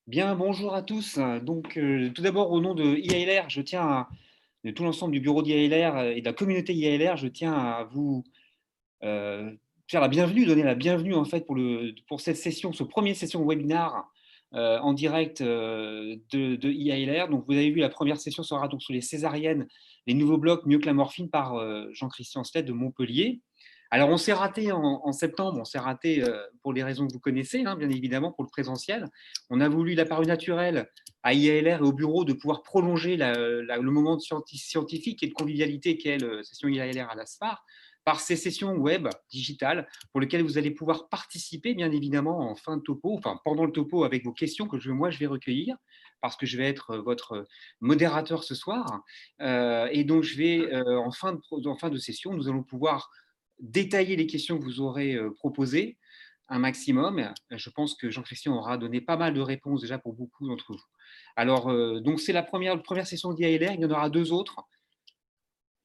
Bien, bonjour à tous. Donc, tout d'abord, au nom de IALR, de tout l'ensemble du bureau d'IALR et de la communauté IALR, je tiens à vous euh, faire la bienvenue, donner la bienvenue en fait pour cette session, ce premier session webinar en direct de IALR. Donc, vous avez vu, la première session sera donc sur les césariennes, les nouveaux blocs mieux que la morphine par Jean-Christian Sled de Montpellier. Alors, on s'est raté en septembre, on s'est raté pour les raisons que vous connaissez, hein, bien évidemment, pour le présentiel. On a voulu, la parue naturelle à IALR et au bureau, de pouvoir prolonger le moment scientifique et de convivialité qu'est la session IALR à l'ASFAR par ces sessions web digitales pour lesquelles vous allez pouvoir participer, bien évidemment, en fin de topo, enfin pendant le topo avec vos questions que moi je vais recueillir parce que je vais être votre modérateur ce soir. Et donc, en fin de session, nous allons pouvoir détailler les questions que vous aurez proposées un maximum. Je pense que Jean-Christian aura donné pas mal de réponses déjà pour beaucoup d'entre vous. Alors, donc c'est la première session d'IALR, il y en aura deux autres.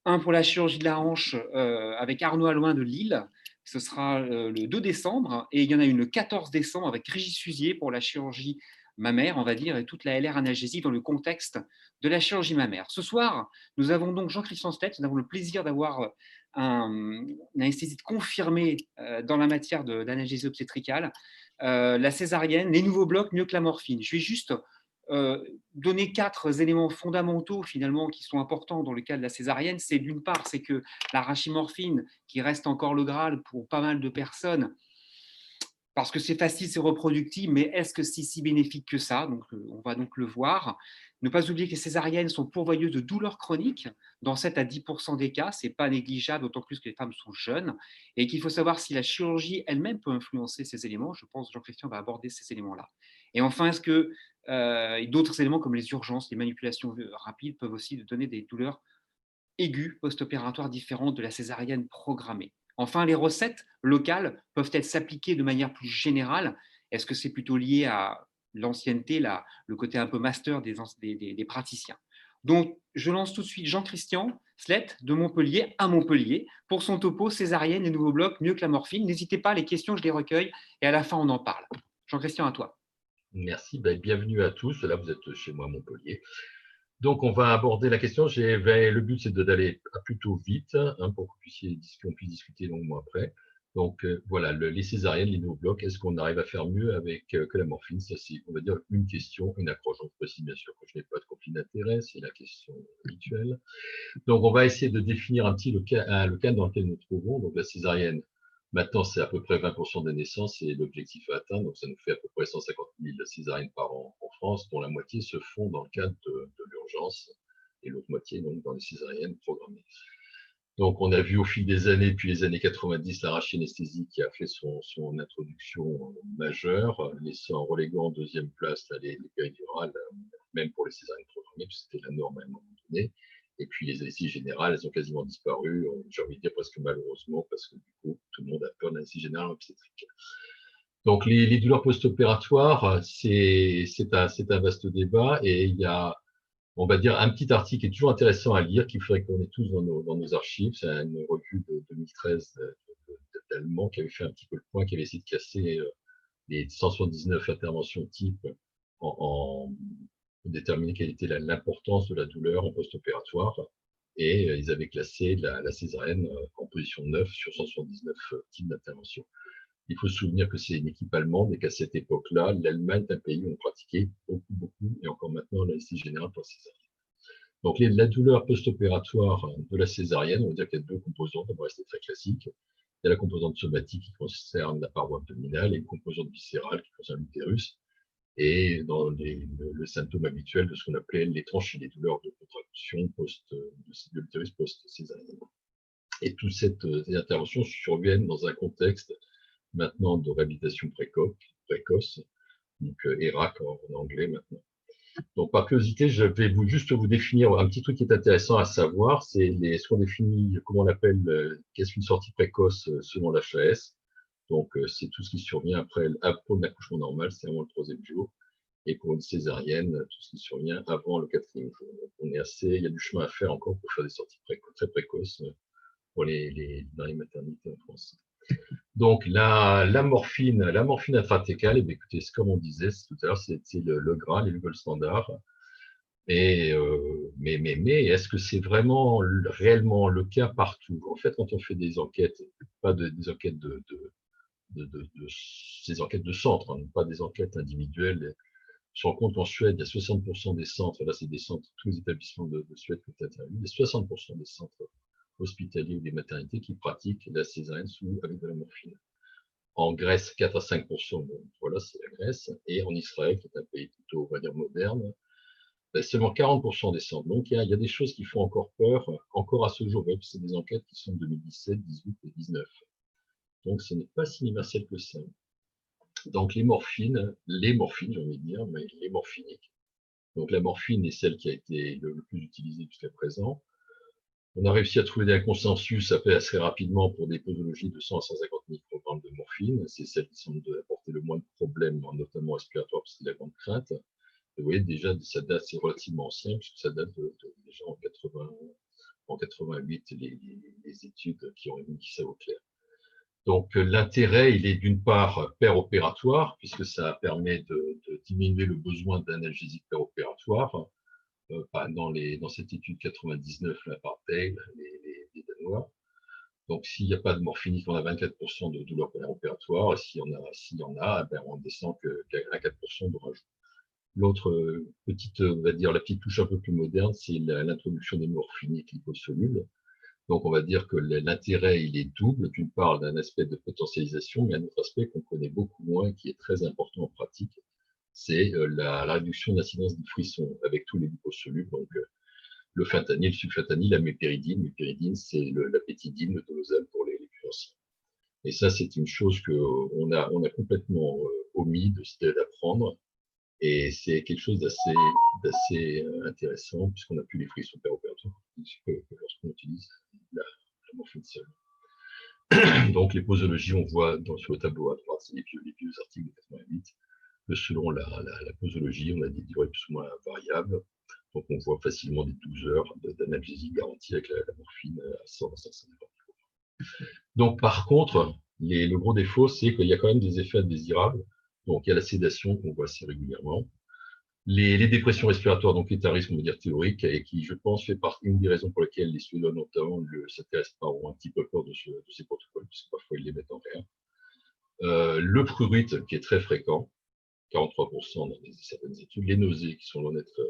Un pour la chirurgie de la hanche avec Arnaud Allouin de Lille, ce sera le 2 décembre, et il y en a une le 14 décembre avec Régis Fusier pour la chirurgie mammaire, on va dire, et toute la LR analgésie dans le contexte de la chirurgie mammaire. Ce soir, nous avons donc Jean-Christian Stett, nous avons le plaisir d'avoir un anesthésiste confirmé dans la matière d'analgésie obstétricale, la césarienne, les nouveaux blocs mieux que la morphine. Je vais juste donner quatre éléments fondamentaux finalement qui sont importants dans le cas de la césarienne. C'est d'une part, c'est que l'arachimorphine, qui reste encore le Graal pour pas mal de personnes, parce que c'est facile, c'est reproductible, mais est-ce que c'est si bénéfique que ça? Donc, on va donc le voir. Ne pas oublier que les césariennes sont pourvoyeuses de douleurs chroniques dans 7 à 10% des cas. Ce n'est pas négligeable, d'autant plus que les femmes sont jeunes. Et qu'il faut savoir si la chirurgie elle-même peut influencer ces éléments. Je pense que Jean-Christian va aborder ces éléments-là. Et enfin, est-ce que d'autres éléments comme les urgences, les manipulations rapides peuvent aussi donner des douleurs aiguës post-opératoires différentes de la césarienne programmée? Enfin, les recettes locales peuvent-elles s'appliquer de manière plus générale? Est-ce que c'est plutôt lié à l'ancienneté, le côté un peu master des praticiens? Donc, je lance tout de suite Jean-Christian Slett de Montpellier à Montpellier pour son topo césarienne et nouveaux blocs mieux que la morphine. N'hésitez pas, les questions, je les recueille et à la fin, on en parle. Jean-Christian, à toi. Merci, bienvenue à tous. Là, vous êtes chez moi à Montpellier. Donc, on va aborder la question. Le but, c'est d'aller plutôt vite pour qu'on puisse discuter longuement après. Donc, voilà, les césariennes, les nouveaux blocs, est-ce qu'on arrive à faire mieux avec que la morphine? Ça, c'est, on va dire, une question, une approche. Donc, je précise bien sûr que je n'ai pas de conflit d'intérêt, c'est la question habituelle. Donc, on va essayer de définir un petit le cas dans lequel nous nous trouvons. Donc, la césarienne, maintenant, c'est à peu près 20% des naissances et l'objectif à atteindre. Donc, ça nous fait à peu près 150 000 césariennes par an en France, dont la moitié se font dans le cadre de l'urgence et l'autre moitié, donc, dans les césariennes programmées. Donc, on a vu au fil des années, depuis les années 90, l'arrachi-anesthésie qui a fait son introduction majeure, laissant, reléguant en deuxième place les péridurales, même pour les césariennes programmées, puisque c'était la norme à un moment donné. Et puis les anesthésies générales, elles ont quasiment disparu, j'ai envie de dire presque malheureusement, parce que du coup, tout le monde a peur de l'anesthésie générale obstétrique. Donc les douleurs post-opératoires, c'est un vaste débat et il y a, on va dire, un petit article qui est toujours intéressant à lire, qu'il faudrait qu'on ait tous dans nos archives. C'est une revue de 2013 d'Allemand qui avait fait un petit peu le point, qui avait essayé de classer les 179 interventions type en pour déterminer quelle était l'importance de la douleur en post-opératoire. Et ils avaient classé la césarienne en position 9 sur 179 types d'interventions. Il faut se souvenir que c'est une équipe allemande et qu'à cette époque-là, l'Allemagne est un pays où on pratiquait beaucoup, et encore maintenant, l'anesthésie générale pour la césarienne. Donc, la douleur post-opératoire de la césarienne, on va dire qu'il y a deux composantes, on va rester très classique. Il y a la composante somatique qui concerne la paroi abdominale et une composante viscérale qui concerne l'utérus. Et dans le symptôme habituel de ce qu'on appelait les tranchées, les douleurs de contraction de l'utérus post-césarienne. Et toutes ces interventions surviennent dans un contexte maintenant de réhabilitation précoce, donc ERAC en anglais maintenant. Donc, par curiosité, je vais juste vous définir un petit truc qui est intéressant à savoir, c'est ce qu'on définit, comment on appelle, qu'est-ce qu'une sortie précoce selon l'HAS. Donc, c'est tout ce qui survient après l'accouchement normal, c'est vraiment le troisième jour. Et pour une césarienne, tout ce qui survient avant le quatrième jour. Donc, il y a du chemin à faire encore pour faire des sorties très précoces dans les maternités en France. Donc, la morphine intrathecale, eh bien, écoutez, c'est comme on disait tout à l'heure, c'est le Graal et le gold standard. Mais est-ce que c'est vraiment réellement le cas partout? En fait, quand on fait des enquêtes, pas des enquêtes ces enquêtes de centre, hein, pas des enquêtes individuelles, on se rend compte qu'en Suède, il y a 60% des centres, là c'est des centres, tous les établissements de Suède que tu as interviewés, il y a 60% des centres hospitaliers ou des maternités qui pratiquent la césarienne avec de la morphine. En Grèce, 4 à 5%, bon, voilà, c'est la Grèce. Et en Israël, qui est un pays plutôt, on va dire, moderne, ben, seulement 40% des centres. Donc, il y a des choses qui font encore peur, encore à ce jour. C'est des enquêtes qui sont de 2017, 18 et 19. Donc, ce n'est pas si universel que ça. Donc, les morphines, j'ai envie de dire, mais les morphiniques. Donc, la morphine est celle qui a été le plus utilisée jusqu'à présent. On a réussi à trouver un consensus assez rapidement pour des posologies de 100 à 150 microgrammes de morphine. C'est celle qui semble apporter le moins de problèmes, notamment respiratoires, parce que c'est la grande crainte. Et vous voyez, déjà, ça date, c'est relativement ancien, puisque ça date déjà en 88, les études qui ont mis ça au clair. Donc, l'intérêt, il est d'une part péropératoire, puisque ça permet de diminuer le besoin d'analgésie péropératoire. Dans cette étude 99, là, par Dale, les Danois. Donc, s'il n'y a pas de morphinique, on a 24% de douleur péropératoire. Et s'il y en a, ben, on descend à 4% de rajout. L'autre petite, on va dire, la petite touche un peu plus moderne, c'est l'introduction des morphiniques liposolubles. Donc, on va dire que l'intérêt, il est double. D'une part, d'un aspect de potentialisation, mais un autre aspect qu'on connaît beaucoup moins, qui est très important en pratique, c'est la réduction d'incidence du frisson avec tous les liposolubles. Donc, le fentanyl, le sulfentanyl, la mépéridine. Mépéridine, c'est la pétidine, le dolozal pour les plus anciens. Et ça, c'est une chose qu'on on a complètement omis d'apprendre. Et c'est quelque chose d'assez intéressant, puisqu'on n'a plus les frissons péropératoires lorsqu'on utilise la morphine seule. Donc, les posologies, on voit sur le tableau à droite, c'est les vieux articles de 88, que selon la posologie, on a des durées plus ou moins variables. Donc, on voit facilement des 12 heures d'analgésie garantie avec la morphine à 100 à 150. Donc, par contre, le gros défaut, c'est qu'il y a quand même des effets indésirables. Donc, il y a la sédation qu'on voit assez régulièrement. Les dépressions respiratoires, donc, est un risque, on va dire, théorique, et qui, je pense, fait partie une des raisons pour lesquelles les Suédois, notamment, s'intéressent pas, ont un petit peu peur de ces protocoles, puisque parfois, ils les mettent en l'air. Le prurite, qui est très fréquent, 43% dans certaines études, les nausées, qui sont loin d'être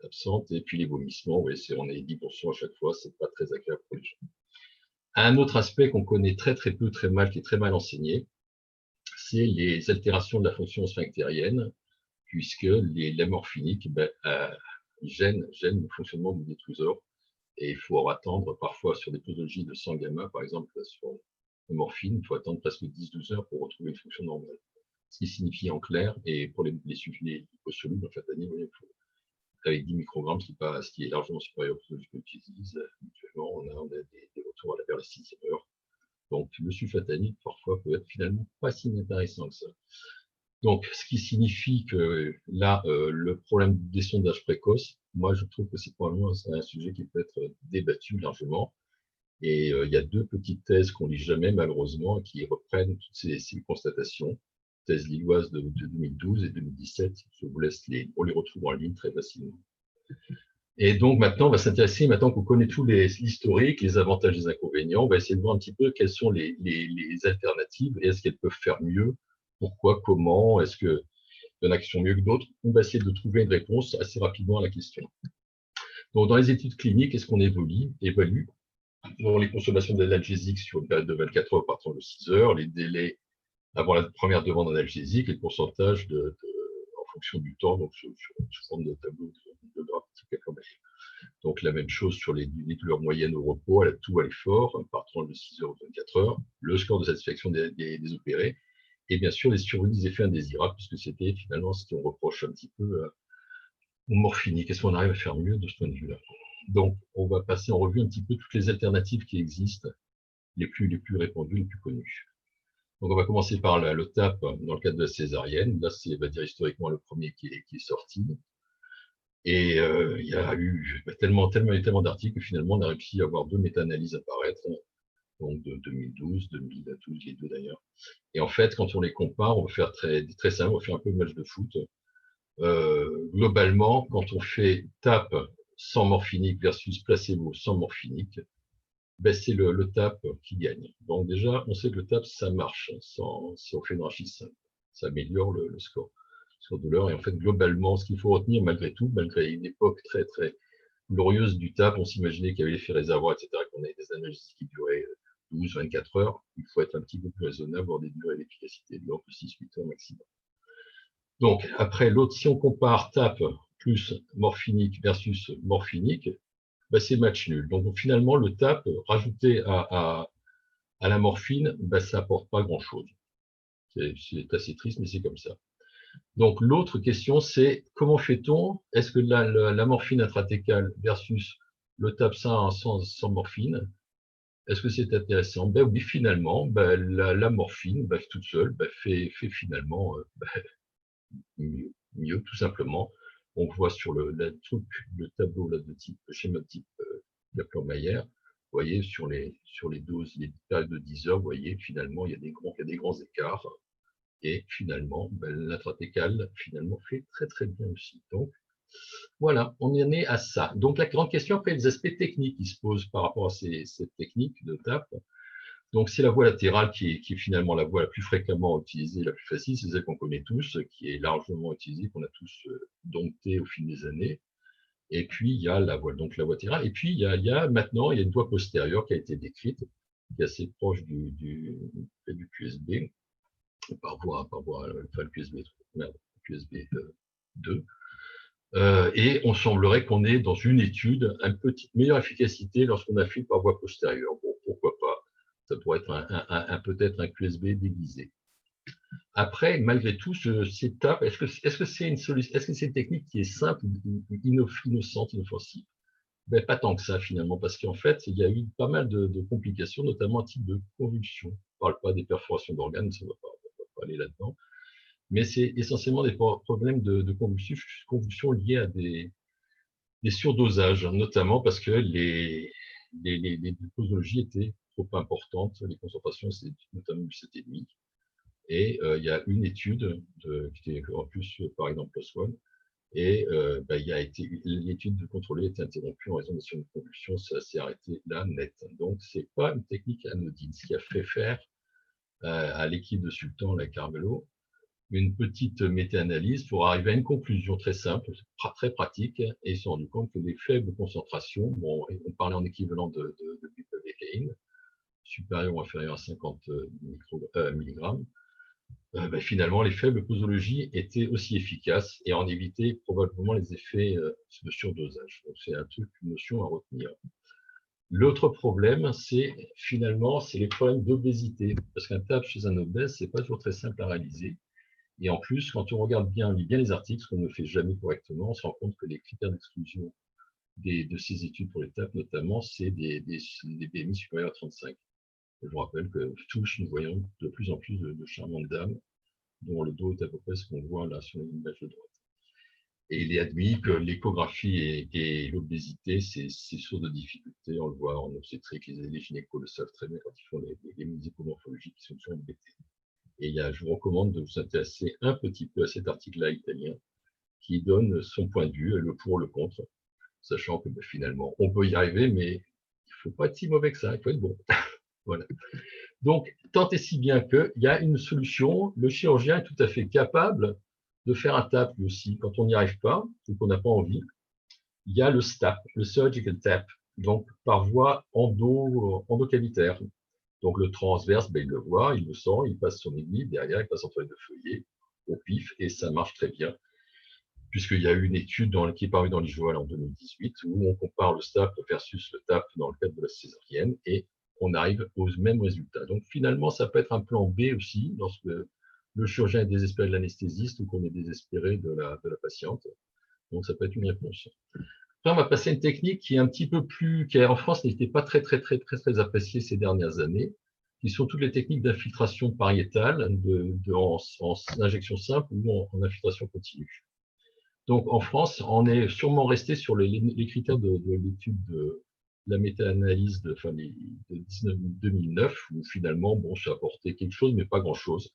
absentes, et puis les vomissements, oui, on est 10% à chaque fois, c'est pas très agréable pour les gens. Un autre aspect qu'on connaît très très peu, très mal, qui est très mal enseigné, c'est les altérations de la fonction sphinctérienne, puisque la morphinique gêne le fonctionnement du détrusor, et il faut attendre parfois sur des posologies de sang gamma, par exemple sur la morphine, il faut attendre presque 10-12 heures pour retrouver une fonction normale. Ce qui signifie en clair, et pour les liposolubles, en fait, il faut avec 10 microgrammes, ce qui est largement supérieur à ce que j'utilise habituellement. On a des retours vers la 6e heure. Donc, le sulfentanyl, parfois, peut être finalement pas si intéressant que ça. Donc, ce qui signifie que là, le problème des sondages précoces, moi, je trouve que c'est probablement un sujet qui peut être débattu largement. Et il y a deux petites thèses qu'on lit jamais, malheureusement, qui reprennent toutes ces constatations. Thèse lilloise de 2012 et 2017. On les retrouve en ligne très facilement. Et donc maintenant, on va s'intéresser, maintenant qu'on connaît tout l'historique, les avantages et les inconvénients, on va essayer de voir un petit peu quelles sont les alternatives et est-ce qu'elles peuvent faire mieux, pourquoi, comment, est-ce qu'il y en a qui sont mieux que d'autres. On va essayer de trouver une réponse assez rapidement à la question. Donc dans les études cliniques, est-ce qu'on évalue dans les consommations d'analgésiques sur une période de 24 heures partant de 6 heures, les délais avant la première demande analgésique et le pourcentage en fonction du temps, donc sous forme de tableau de graphique. Donc la même chose sur les douleurs moyennes au repos, à l'effort, par tranche de 6 heures ou 24 heures, le score de satisfaction des opérés, et bien sûr les survenus des effets indésirables, puisque c'était finalement ce qu'on reproche un petit peu aux morphiniques. Est-ce qu'on arrive à faire mieux de ce point de vue-là? Donc on va passer en revue un petit peu toutes les alternatives qui existent, les plus répandues, les plus connues. Donc, on va commencer par le TAP dans le cadre de la césarienne. Là, c'est, on va dire, historiquement le premier qui est sorti. Et il y a eu tellement d'articles que finalement, on a réussi à avoir 2 méta-analyses apparaître. donc de 2012, 2012, les deux d'ailleurs. Et en fait, quand on les compare, on va faire très simple, on va faire un peu de match de foot. Globalement, quand on fait TAP sans morphinique versus placebo sans morphinique, ben c'est le TAP qui gagne. Donc déjà, on sait que le TAP, ça marche si on fait une rachis simple. Ça améliore le score douleur. Et en fait, globalement, ce qu'il faut retenir, malgré tout, malgré une époque très, très glorieuse du TAP, on s'imaginait qu'il y avait l'effet réservoir, etc., qu'on avait des analgésiques qui duraient 12, 24 heures. Il faut être un petit peu plus raisonnable, avoir des durées d'efficacité de l'ordre de 6, 8 heures maximum. Donc, après, l'autre, si on compare TAP plus morphinique versus morphinique, ben, c'est match nul. Donc, finalement, le TAP, rajouté à la morphine, ben, ça apporte pas grand-chose. C'est assez triste, mais c'est comme ça. Donc, l'autre question, c'est comment fait-on? Est-ce que la morphine intratécale versus le TAP sans morphine, est-ce que c'est intéressant? Ben oui, finalement, ben, la morphine, ben, toute seule, ben, fait finalement mieux, tout simplement. On voit sur le tableau là, de type, le schéma de type Kaplan-Meier, vous voyez, sur les doses, les périodes de 10 heures, vous voyez, finalement, il y a des grands écarts. Et finalement, ben, l'intratécal, finalement, fait très, très bien aussi. Donc, voilà, on en est à ça. Donc, la grande question, après, les aspects techniques qui se posent par rapport à cette technique de TAP. Donc, c'est la voie latérale qui est finalement la voie la plus fréquemment utilisée, la plus facile, c'est celle qu'on connaît tous, qui est largement utilisée, qu'on a tous domptée au fil des années. Et puis, il y a la voie latérale. Et puis, maintenant, il y a une voie postérieure qui a été décrite, qui est assez proche du QSB, par voie, enfin, le QSB 2. Et on semblerait qu'on est dans une étude une petite meilleure efficacité lorsqu'on affine par voie postérieure. Bon, pourquoi pas? Ça pourrait être peut-être un QSB déguisé. Après, malgré tout, ces TAP, est-ce que c'est une solution, est-ce que c'est une technique qui est simple, innocente, inoffensive? Ben, pas tant que ça finalement, parce qu'en fait, il y a eu pas mal de complications, notamment un type de convulsion. On ne parle pas des perforations d'organes, ça ne va pas aller là-dedans, mais c'est essentiellement des problèmes de convulsions liées à des surdosages, notamment parce que les posologies étaient trop importantes, les concentrations, c'est notamment du 7,5. Et il y a une étude qui était en plus par exemple PLOS-ONE, et l'étude contrôlée a été interrompue en raison de convulsion, ça s'est arrêté là net. Donc c'est pas une technique anodine. Ce qui a fait faire à l'équipe de Sultan, la Carmelo, une petite méta-analyse pour arriver à une conclusion très simple, très pratique, et ils se sont rendus compte que les faibles concentrations, bon, on parlait en équivalent de bupropion, supérieur ou inférieur à 50 mg, ben, finalement, les faibles posologies étaient aussi efficaces et en évitaient probablement les effets de surdosage. Donc, c'est une notion à retenir. L'autre problème, c'est finalement, c'est les problèmes d'obésité, parce qu'un TAP chez un obèse, c'est pas toujours très simple à réaliser. Et en plus, quand on regarde bien, lit bien les articles, ce qu'on ne fait jamais correctement, on se rend compte que les critères d'exclusion de ces études pour les TAP, notamment, c'est des BMI supérieurs à 35. Je vous rappelle que tous, nous voyons de plus en plus de charmantes dames dont le dos est à peu près ce qu'on voit là sur l'image de droite. Et il est admis que l'échographie et l'obésité, c'est source de difficultés. On le voit en obstétrique, les gynécos le savent très bien quand ils font les musicomorphologies qui sont toujours embêtés. Et je vous recommande de vous intéresser un petit peu à cet article-là italien qui donne son point de vue, le pour, le contre, sachant que finalement, on peut y arriver, mais il ne faut pas être si mauvais que ça, il faut être bon. Voilà. Donc, tant et si bien qu'il y a une solution, le chirurgien est tout à fait capable de faire un TAP lui aussi. Quand on n'y arrive pas, ou qu'on n'a pas envie, il y a le STAP, le Surgical TAP, donc par voie endocavitaire. Donc le transverse, ben, il le voit, il le sent, il passe son aiguille, derrière il passe entre les deux feuillets, au pif, et ça marche très bien. Puisqu'il y a eu une étude qui est parue dans l'IJOAL en 2018, où on compare le STAP versus le TAP dans le cadre de la césarienne, et on arrive aux mêmes résultats. Donc finalement, ça peut être un plan B aussi, lorsque le chirurgien est désespéré de l'anesthésiste ou qu'on est désespéré de la patiente. Donc ça peut être une réponse. Après, on va passer à une technique qui est un petit peu plus, qui en France n'était pas très appréciée ces dernières années, qui sont toutes les techniques d'infiltration pariétale en injection simple ou en infiltration continue. Donc en France, on est sûrement resté sur les critères de l'étude la méta-analyse de 2009, où finalement, bon, ça a apporté quelque chose, mais pas grand-chose.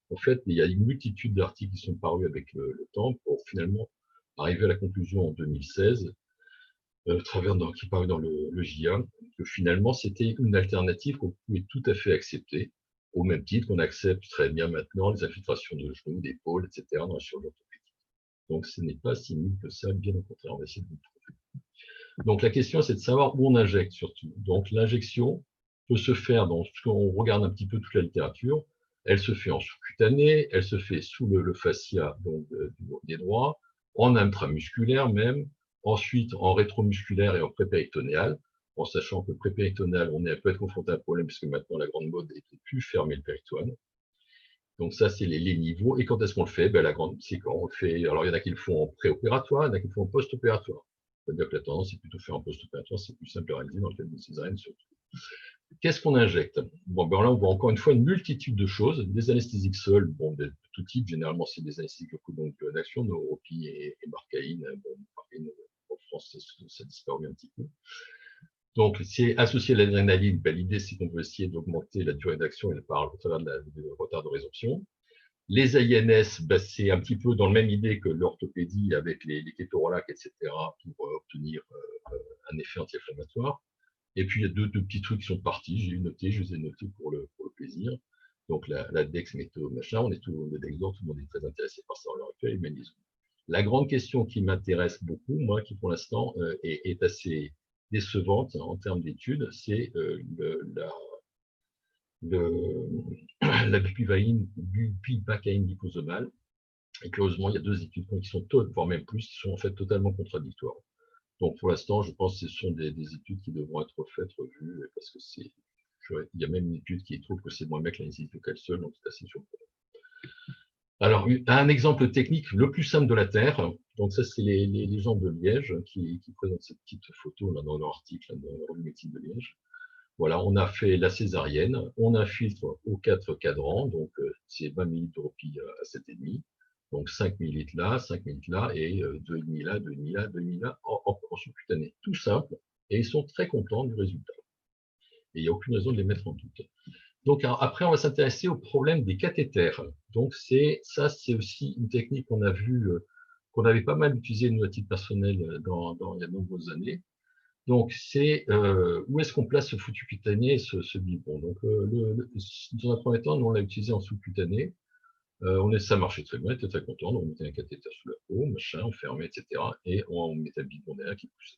En fait, il y a une multitude d'articles qui sont parus avec le temps pour finalement arriver à la conclusion en 2016, qui parut dans le JA, que finalement, c'était une alternative qu'on pouvait tout à fait accepter, au même titre qu'on accepte très bien maintenant les infiltrations de genoux, d'épaule, etc., dans la chirurgie orthopédique. Donc, ce n'est pas si nul que ça, bien au contraire, on va essayer de le trouver. Donc, la question, c'est de savoir où on injecte surtout. Donc, l'injection peut se faire, on regarde un petit peu toute la littérature, elle se fait en sous-cutané, elle se fait sous le fascia donc, des doigts, en intramusculaire même, ensuite en rétromusculaire et en prépéritonéal, en sachant que prépéritonéal, peut être confronté à un problème, puisque maintenant la grande mode est de plus fermer le péritoine. Donc ça, c'est les niveaux. Et quand est-ce qu'on le fait? C'est quand on le fait. Alors, il y en a qui le font en préopératoire, il y en a qui le font en post-opératoire. C'est-à-dire que la tendance, c'est plutôt faire en post-opératoire, c'est plus simple à réaliser dans le cas d'une césarienne surtout. Qu'est-ce qu'on injecte? Bon, ben là, on voit encore une fois une multitude de choses. Des anesthésiques seuls, bon, de tout type. Généralement, c'est des anesthésiques d'action, Neuropi et Marcaïne. Bon, Marcaïne, en France, ça disparaît un petit peu. Donc, c'est associé à l'adrénaline. Ben, l'idée, c'est qu'on peut essayer d'augmenter la durée d'action et au travers du retard de résorption. Les INS, ben, c'est un petit peu dans la même idée que l'orthopédie avec les kétorolacs, etc., pour obtenir un effet anti-inflammatoire. Et puis, il y a deux petits trucs qui sont partis. Je les ai notés pour le plaisir. Donc, la Dex, métaux, machin, le Dexdor, tout le monde est très intéressé par ça à l'heure actuelle, et magnésium. La grande question qui m'intéresse beaucoup, moi, qui pour l'instant est assez décevante en termes d'études, c'est la bupivacaïne liposomale. Et curieusement, il y a deux études qui sont voire même plus, qui sont en fait totalement contradictoires. Donc pour l'instant, je pense que ce sont des études qui devront être faites, revues, parce que il y a même une étude qui trouve que c'est moins bien que l'anésthésie locale seule, donc c'est assez surprenant. Alors, un exemple technique le plus simple de la Terre, donc ça c'est les gens de Liège qui présentent cette petite photo là, dans leur article, dans la revue médecine de Liège. Voilà, on a fait la césarienne, on infiltre aux 4 cadrans, donc c'est 20 ml de repli à 7,5, donc 5 ml là, 5 ml là, et 2,5 là, 2,5 là, 2,5 là, en sous-cutané. Tout simple, et ils sont très contents du résultat. Et il n'y a aucune raison de les mettre en doute. Donc après, on va s'intéresser au problème des cathéters. Donc c'est aussi une technique qu'on a vue, qu'on avait pas mal utilisée de notre titre personnel il y a de nombreuses années. Donc, c'est où est-ce qu'on place ce foutu cutané, ce biberon. Donc, dans un premier temps, nous, on l'a utilisé en sous-cutané. Ça marchait très bien, on était très content. Donc, on mettait un cathéter sous la peau, machin, on fermait, etc. Et on mettait un biberon derrière qui poussait.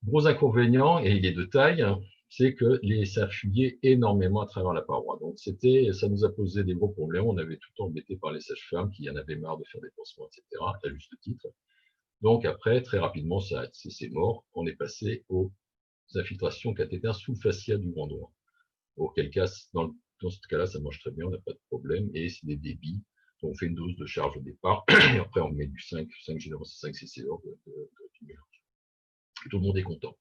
Gros inconvénient, et il est de taille, c'est que ça fuyait énormément à travers la paroi. Donc, ça nous a posé des gros problèmes. On avait tout le temps embêté par les sages-femmes qui en avaient marre de faire des pansements, etc., à juste titre. Donc après, très rapidement, c'est mort. On est passé aux infiltrations cathétères sous le fascia du grand doigt. Auquel cas, dans ce cas-là, ça marche très bien, on n'a pas de problème. Et c'est des débits. Donc on fait une dose de charge au départ. Et après, on met du 5 généralement, c'est 5 CCO de mélange. Tout le monde est content.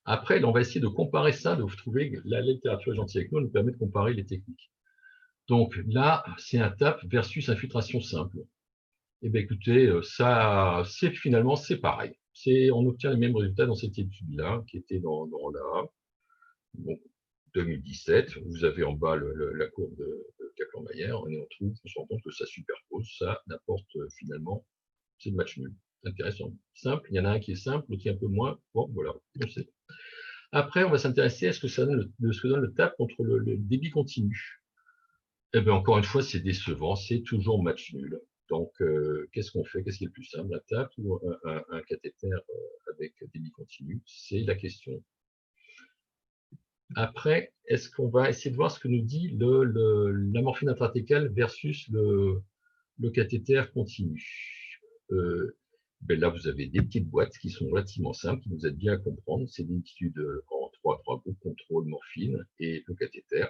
Après, on va essayer de comparer ça, de trouver la littérature gentille avec nous, nous permet de comparer les techniques. Donc là, c'est un TAP versus infiltration simple. Eh bien, écoutez, finalement, c'est pareil. On obtient les mêmes résultats dans cette étude-là, qui était dans la 2017. Vous avez en bas la courbe de Kaplan-Meier, et on se rend compte que ça superpose, ça n'apporte finalement, c'est le match nul. Intéressant. Simple, il y en a un qui est simple, l'autre qui est un peu moins. Bon, voilà, on sait. Après, on va s'intéresser à ce que ça donne le TAP contre le débit continu. Eh bien, encore une fois, c'est décevant, c'est toujours match nul. Donc, qu'est-ce qu'on fait? Qu'est-ce qui est le plus simple, la TAP ou un cathéter avec débit continu? C'est la question. Après, est-ce qu'on va essayer de voir ce que nous dit la morphine intrathecale versus le cathéter continu? Ben là, vous avez des petites boîtes qui sont relativement simples, qui nous aident bien à comprendre. C'est une étude en trois groupes, contrôle, morphine et le cathéter.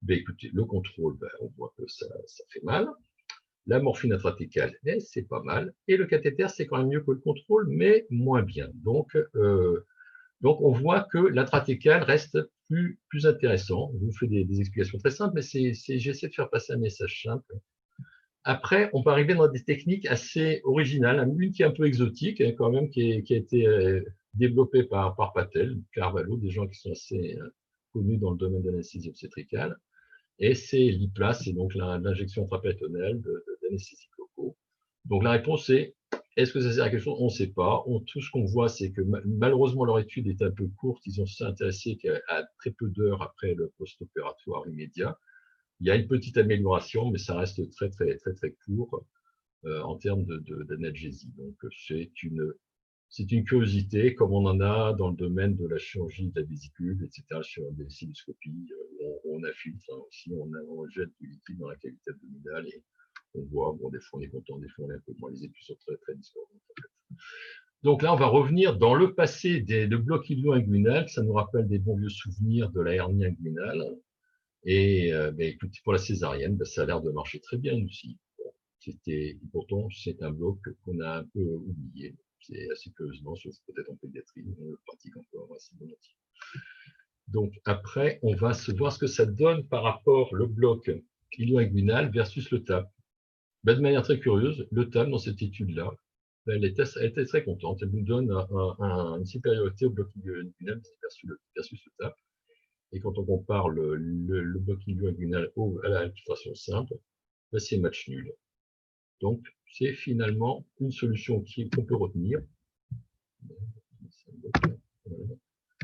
Ben, écoutez, le contrôle, on voit que ça fait mal. La morphine intrathecale, c'est pas mal. Et le cathéter, c'est quand même mieux que le contrôle, mais moins bien. Donc on voit que l'intrathecale reste plus intéressant. Je vous fais des explications très simples, mais j'essaie de faire passer un message simple. Après, on peut arriver dans des techniques assez originales, une qui est un peu exotique, quand même, qui a été développé par Patel, Carvalho, des gens qui sont assez connus dans le domaine de l'anesthésie obstétricale. Et c'est l'IPLAS, c'est donc l'injection intrapéritonéale d'anesthésie locaux. Donc la réponse est, est-ce que ça sert à quelque chose? On ne sait pas. Tout ce qu'on voit, c'est que malheureusement, leur étude est un peu courte. Ils ont s'intéressé qu'à très peu d'heures après le post-opératoire immédiat. Il y a une petite amélioration, mais ça reste très, très, très, très court en termes d'analgésie. Donc c'est une curiosité, comme on en a dans le domaine de la chirurgie de la vésicule, etc., sur des cystoscopies, on infiltre, hein, aussi, on jette du liquide dans la cavité abdominale et on voit, bon, des fois on est content, des fois on est un peu moins, les études sont très, très discordantes. En fait. Donc là, on va revenir dans le passé le bloc ilio-inguinal, ça nous rappelle des bons vieux souvenirs de la hernie inguinale. Et écoutez, pour la césarienne, ça a l'air de marcher très bien aussi. Bon, pourtant, c'est un bloc qu'on a un peu oublié. C'est assez curieusement, sauf peut-être en pédiatrie, on le pratique encore assez volontiers. Donc après, on va se voir ce que ça donne par rapport le bloc ilio-inguinal versus le TAP. De manière très curieuse, le TAP, dans cette étude-là, elle était très contente. Elle nous donne une supériorité au bloc ilio-inguinal versus le TAP. Et quand on compare le bloc ilio-inguinal à la infiltration simple, c'est match nul. Donc, c'est finalement une solution qu'on peut retenir.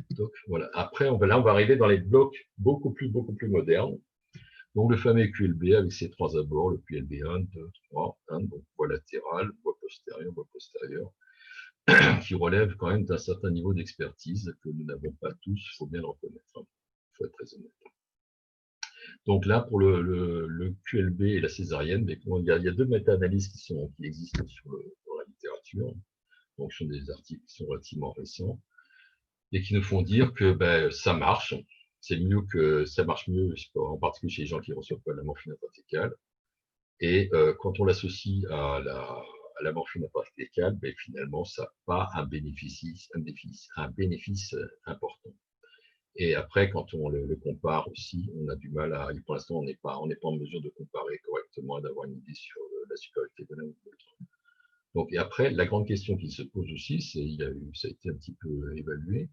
Donc, voilà. Après, on va arriver dans les blocs beaucoup plus modernes. Donc, le fameux QLB avec ses trois abords, le QLB 1, 2, 3, 1, donc voie latérale, voie postérieure, qui relève quand même d'un certain niveau d'expertise que nous n'avons pas tous, il faut bien le reconnaître. Il faut être très honnête. Donc là, pour le QLB et la césarienne, il y a deux méta-analyses qui existent dans la littérature. Donc, ce sont des articles qui sont relativement récents et qui nous font dire que ça marche. Ça marche mieux, en particulier chez les gens qui ne reçoivent pas la morphine intrathecale. Et quand on l'associe à la morphine intrathecale, finalement, ça n'a pas un bénéfice important. Et après, quand on le compare aussi, on a du mal pour l'instant, on n'est pas en mesure de comparer correctement, d'avoir une idée sur la supériorité de l'un ou de l'autre. Donc, et après, la grande question qui se pose aussi, ça a été un petit peu évalué,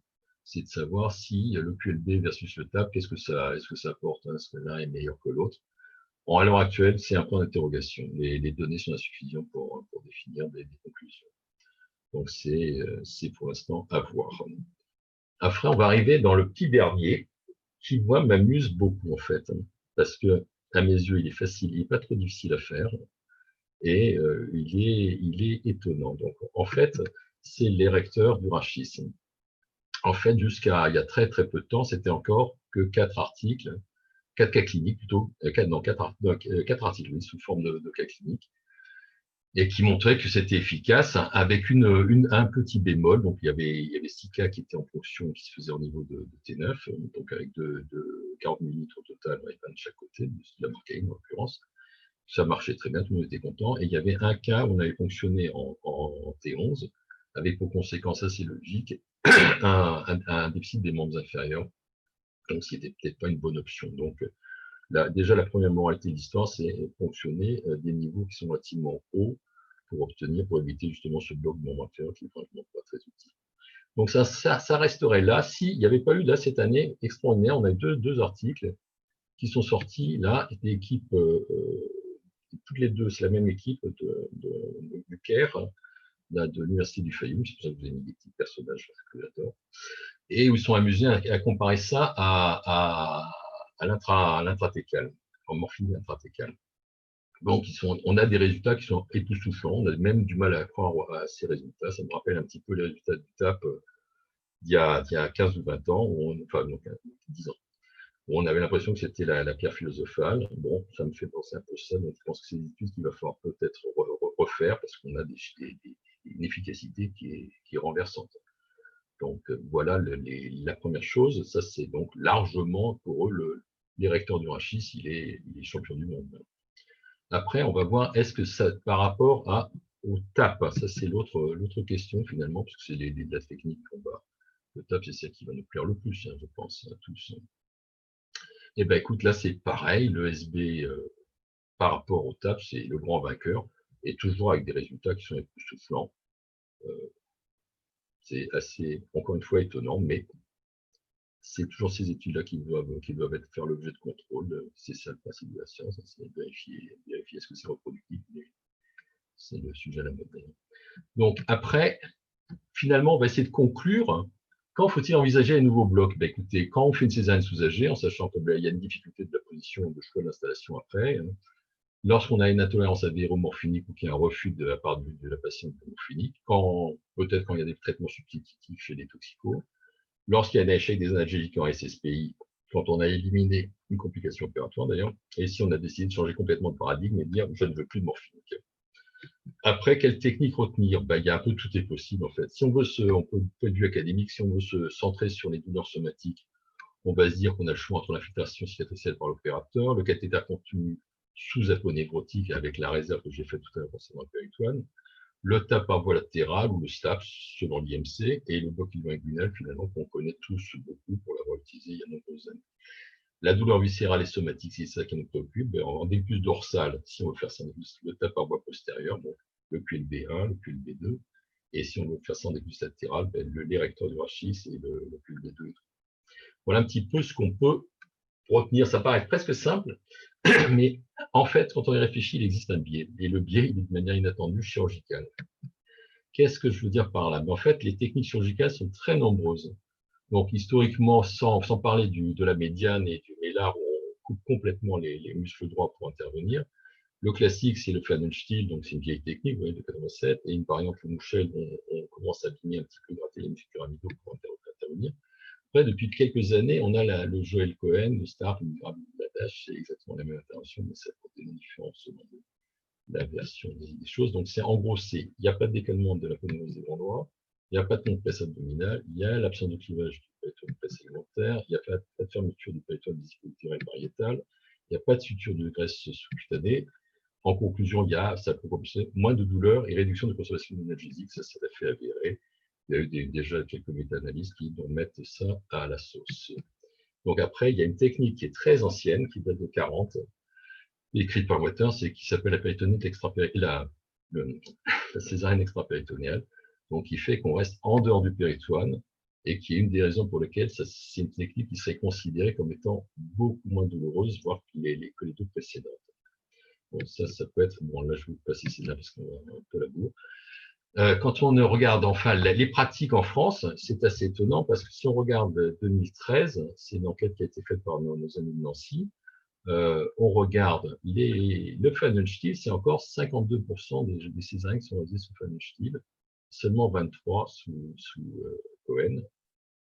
c'est de savoir si le QLB versus le TAP, est-ce que ça apporte, est-ce que l'un est meilleur que l'autre? Bon, à l'heure actuelle, c'est un point d'interrogation. Les données sont insuffisantes pour définir des conclusions. Donc, c'est pour l'instant à voir. Après, on va arriver dans le petit dernier, qui, moi, m'amuse beaucoup, en fait, parce que, à mes yeux, il est facile, il n'est pas trop difficile à faire, et il est étonnant. Donc, en fait, c'est l'érecteur du rachis. En fait, jusqu'à il y a très, très peu de temps, c'était encore que 4 cas cliniques plutôt, 4 articles oui, sous forme de cas cliniques, et qui montraient que c'était efficace avec un petit bémol. Donc, il y avait 6 cas qui étaient en fonction, qui se faisaient au niveau de T9, donc avec de 40 ml au total, avec un de chaque côté, de la marcaïne en l'occurrence. Ça marchait très bien, tout le monde était content. Et il y avait un cas où on avait fonctionné en T11, avec pour conséquence assez logique un déficit des membres inférieurs, donc ce qui n'était peut-être pas une bonne option. Donc, déjà, la première moralité de l'histoire, c'est fonctionner des niveaux qui sont relativement hauts pour éviter justement ce bloc de membre inférieur qui est franchement pas très utile. Donc ça resterait là. S'il n'y avait pas eu là cette année extraordinaire, on a eu deux articles qui sont sortis là, des équipes, toutes les deux, c'est la même équipe du Caire, là, de l'Université du Fayoum, c'est pour ça que vous avez mis des petits personnages que j'adore, et où ils sont amusés à comparer ça à l'intratécal, en morphine intratécale. Donc, on a des résultats qui sont époustouflants, on a même du mal à croire à ces résultats. Ça me rappelle un petit peu les résultats du TAP il y a 15 ou 20 ans, enfin, donc 10 ans, où on avait l'impression que c'était la pierre philosophale. Bon, ça me fait penser un peu ça, donc je pense que c'est des études qu'il va falloir peut-être refaire parce qu'on a une efficacité qui est renversante. Donc, voilà la première chose. Ça, c'est donc largement pour eux, l'érecteur du rachis, il est champion du monde. Après, on va voir, est-ce que ça, par rapport au TAP, ça c'est l'autre question finalement, parce que c'est la technique qu'on va. Le TAP, c'est celle qui va nous plaire le plus, je pense, à tous. Et ben écoute, là c'est pareil, le SB par rapport au TAP, c'est le grand vainqueur, et toujours avec des résultats qui sont époustouflants. C'est assez, encore une fois, étonnant, mais c'est toujours ces études-là qui doivent faire l'objet de contrôle. C'est ça le principe de la science, hein, c'est vérifier est-ce que c'est reproductible. C'est le sujet à la mode d'ailleurs. Donc après, finalement, on va essayer de conclure. Quand faut-il envisager un nouveau bloc? Ben, écoutez, quand on fait une césarienne sous AG, en sachant qu'il y a une difficulté de la position de choix de l'installation après, hein, lorsqu'on a une intolérance à morphinique ou qu'il y a un refus de la part de la patiente morphinique, peut-être quand il y a des traitements substitutifs chez les toxicos, lorsqu'il y a un échec des analgésiques en SSPI, quand on a éliminé une complication opératoire d'ailleurs, et si on a décidé de changer complètement de paradigme et de dire je ne veux plus de morphinique. Après, quelle technique retenir? Ben, il y a un peu tout est possible en fait. Si on veut point de vue académique, si on veut se centrer sur les douleurs somatiques, on va se dire qu'on a le choix entre l'infiltration cicatricielle par l'opérateur, le cathéter contenu sous aponeurotique avec la réserve que j'ai faite tout à l'heure concernant le péritoine, le TAP par voie latérale ou le STAPS selon l'IMC et le bloc inguinal finalement qu'on connaît tous beaucoup pour l'avoir utilisé il y a de nombreuses années. La douleur viscérale et somatique, c'est ça qui nous préoccupe. Ben, en décus dorsal, si on veut faire ça, le TAP par voie postérieure, bon, le QLB1, le QLB2, et si on veut faire ça en décus latéral, ben, l'érecteur du rachis et le QLB2. Voilà un petit peu ce qu'on peut retenir. Ça paraît presque simple, mais en fait, quand on y réfléchit, il existe un biais. Et le biais, il est de manière inattendue chirurgicale. Qu'est-ce que je veux dire par là? En fait, les techniques chirurgicales sont très nombreuses. Donc, historiquement, sans parler de la médiane et du mélar, où on coupe complètement les muscles droits pour intervenir, le classique, c'est le Pfannenstiel, donc c'est une vieille technique, vous voyez, de 87, et une variante, le Mouchel, on commence à abîmer un petit peu, gratter les muscles pyramidaux pour intervenir. Après, depuis quelques années, on a le Joel Cohen, le Stark, le Badash, c'est exactement la même intervention, mais ça apporte des différences selon la version des choses. Donc, en gros, il n'y a pas de décalement de la ponévrose des grands droits, il n'y a pas de compresse abdominale, il y a l'absence de clivage du péritoine presse segmentaire, il n'y a pas de fermeture du péritoine discoutérien pariétal, il n'y a pas de suture de graisse sous-cutanée. En conclusion, ça peut compenser moins de douleur et réduction de consommation d'analgésique, ça c'est fait avéré. Il y a eu déjà quelques méta-analyses qui mettent ça à la sauce. Donc après, il y a une technique qui est très ancienne, qui date de 40, écrite par Water, qui s'appelle la péritonite la césarienne extrapéritonéale, donc qui fait qu'on reste en dehors du péritoine et qui est une des raisons pour lesquelles c'est une technique qui serait considérée comme étant beaucoup moins douloureuse, voire que les deux précédentes. Bon, ça peut être, bon là je vais vous passer celle-là parce qu'on a un peu la bourre. Quand on regarde enfin les pratiques en France, c'est assez étonnant parce que si on regarde 2013, c'est une enquête qui a été faite par nos amis de Nancy, on regarde le Pfannenstiel, c'est encore 52% des césariennes qui sont réalisées sous Pfannenstiel, seulement 23 sous Cohen,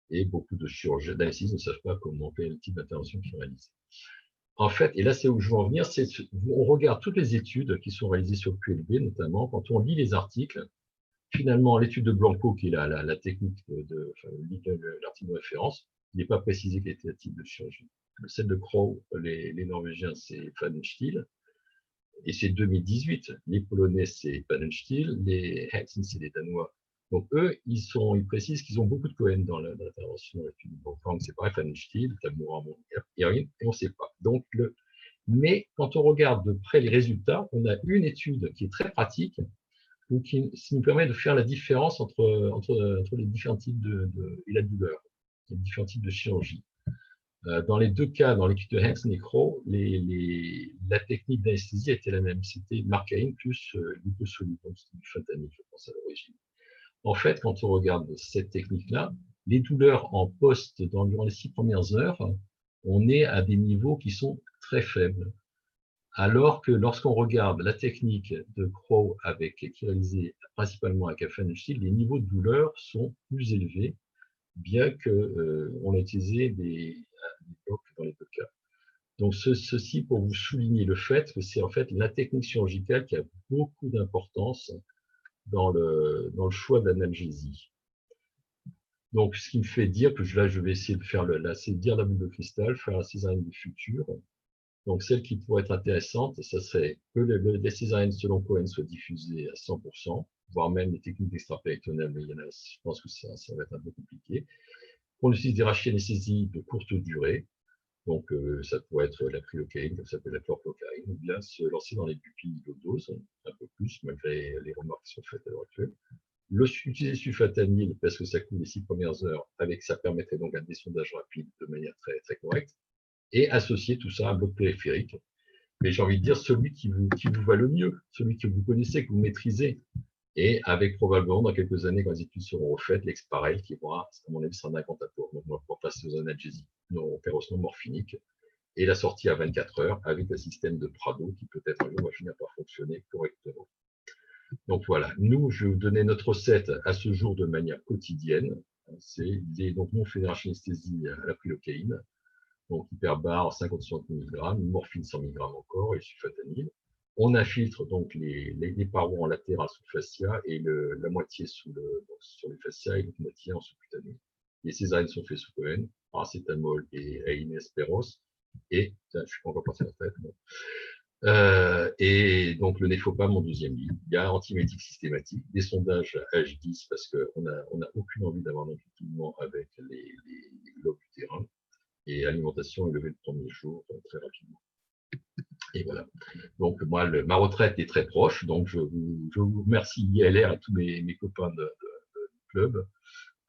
et beaucoup de chirurgiens d'anesthésistes ne savent pas comment quel type d'intervention qui est réalisée. En fait, et là c'est où je veux en venir, on regarde toutes les études qui sont réalisées sur QLB, notamment quand on lit les articles. Finalement, l'étude de Blanco, qui est la technique l'article de référence, il n'est pas précisé quel était le type de chirurgie. Celle de Crow, les Norvégiens, c'est Pfannenstiel, et c'est 2018. Les Polonais, c'est Pfannenstiel, les Hansen, c'est les Danois. Donc eux, ils précisent qu'ils ont beaucoup de Cohen dans l'intervention. Donc c'est pareil, Pfannenstiel, Tamura, Erin, et on ne sait pas. Donc mais quand on regarde de près les résultats, on a une étude qui est très pratique, qui nous permet de faire la différence entre les différents types et la douleur, les différents types de chirurgie. Dans les deux cas, dans l'étude de Hansen et Crow, la technique d'anesthésie était la même. C'était marcaïne plus liposoluble, donc c'était du fentanyl, je pense, à l'origine. En fait, quand on regarde cette technique-là, les douleurs en poste durant les 6 premières heures, on est à des niveaux qui sont très faibles. Alors que lorsqu'on regarde la technique de Crow qui est réalisée principalement avec Pfannenstiel, les niveaux de douleur sont plus élevés, bien qu'on ait utilisé des blocs dans les deux cas. Donc ceci pour vous souligner le fait que c'est en fait la technique chirurgicale qui a beaucoup d'importance dans le choix d'analgésie. Donc ce qui me fait dire que là je vais essayer de faire c'est dire la boule de cristal, faire la césarienne du futur. Donc, celle qui pourrait être intéressante, ça serait que les césariennes selon Cohen soient diffusées à 100%, voire même les techniques d'extrapéritonéale, mais je pense que ça va être un peu compliqué. On utilise des rachis anesthésie de courte durée, donc ça pourrait être la prilocaïne, comme ça s'appelle la chlorprocaïne, ou bien se lancer dans les pupilles de dose, un peu plus, malgré les remarques qui sont faites à l'heure actuelle. Utiliser sulfatanil parce que ça coule les 6 premières heures, ça permettrait donc un descendage rapide de manière très, très correcte, et associer tout ça à un bloc périphérique. Mais j'ai envie de dire celui qui vous va le mieux, celui que vous connaissez, que vous maîtrisez. Et avec probablement, dans quelques années, quand les études seront refaites, l'exparel qui pourra, à mon avis, sera un incantatoire. Donc, on va pouvoir passer aux analgésiques morphiniques et la sortie à 24 heures avec un système de Prado qui peut-être un jour va finir par fonctionner correctement. Donc voilà, nous, je vais vous donner notre recette à ce jour de manière quotidienne. Donc, nous, on fait une anesthésie à la prilocaïne, donc hyperbare 50-60 mg, morphine 100 mg encore et sulfatanil. On infiltre donc les parois en latéral sous fascia et la moitié sur les fascias et l'autre moitié en sous-cutané. Les césariennes sont faites sous Cohen, paracétamol et Ainesperos. Et, je ne suis pas encore passé à la tête, et donc le néphopam en deuxième ligne. Il y a antimétique systématique, des sondages H10 parce qu'on n'a aucune envie d'avoir d'enquiquinnement avec les globes utérins, et alimentation élevée le premier jour, très rapidement. Et voilà. Donc moi, ma retraite est très proche, donc je vous remercie ILR et tous mes copains de club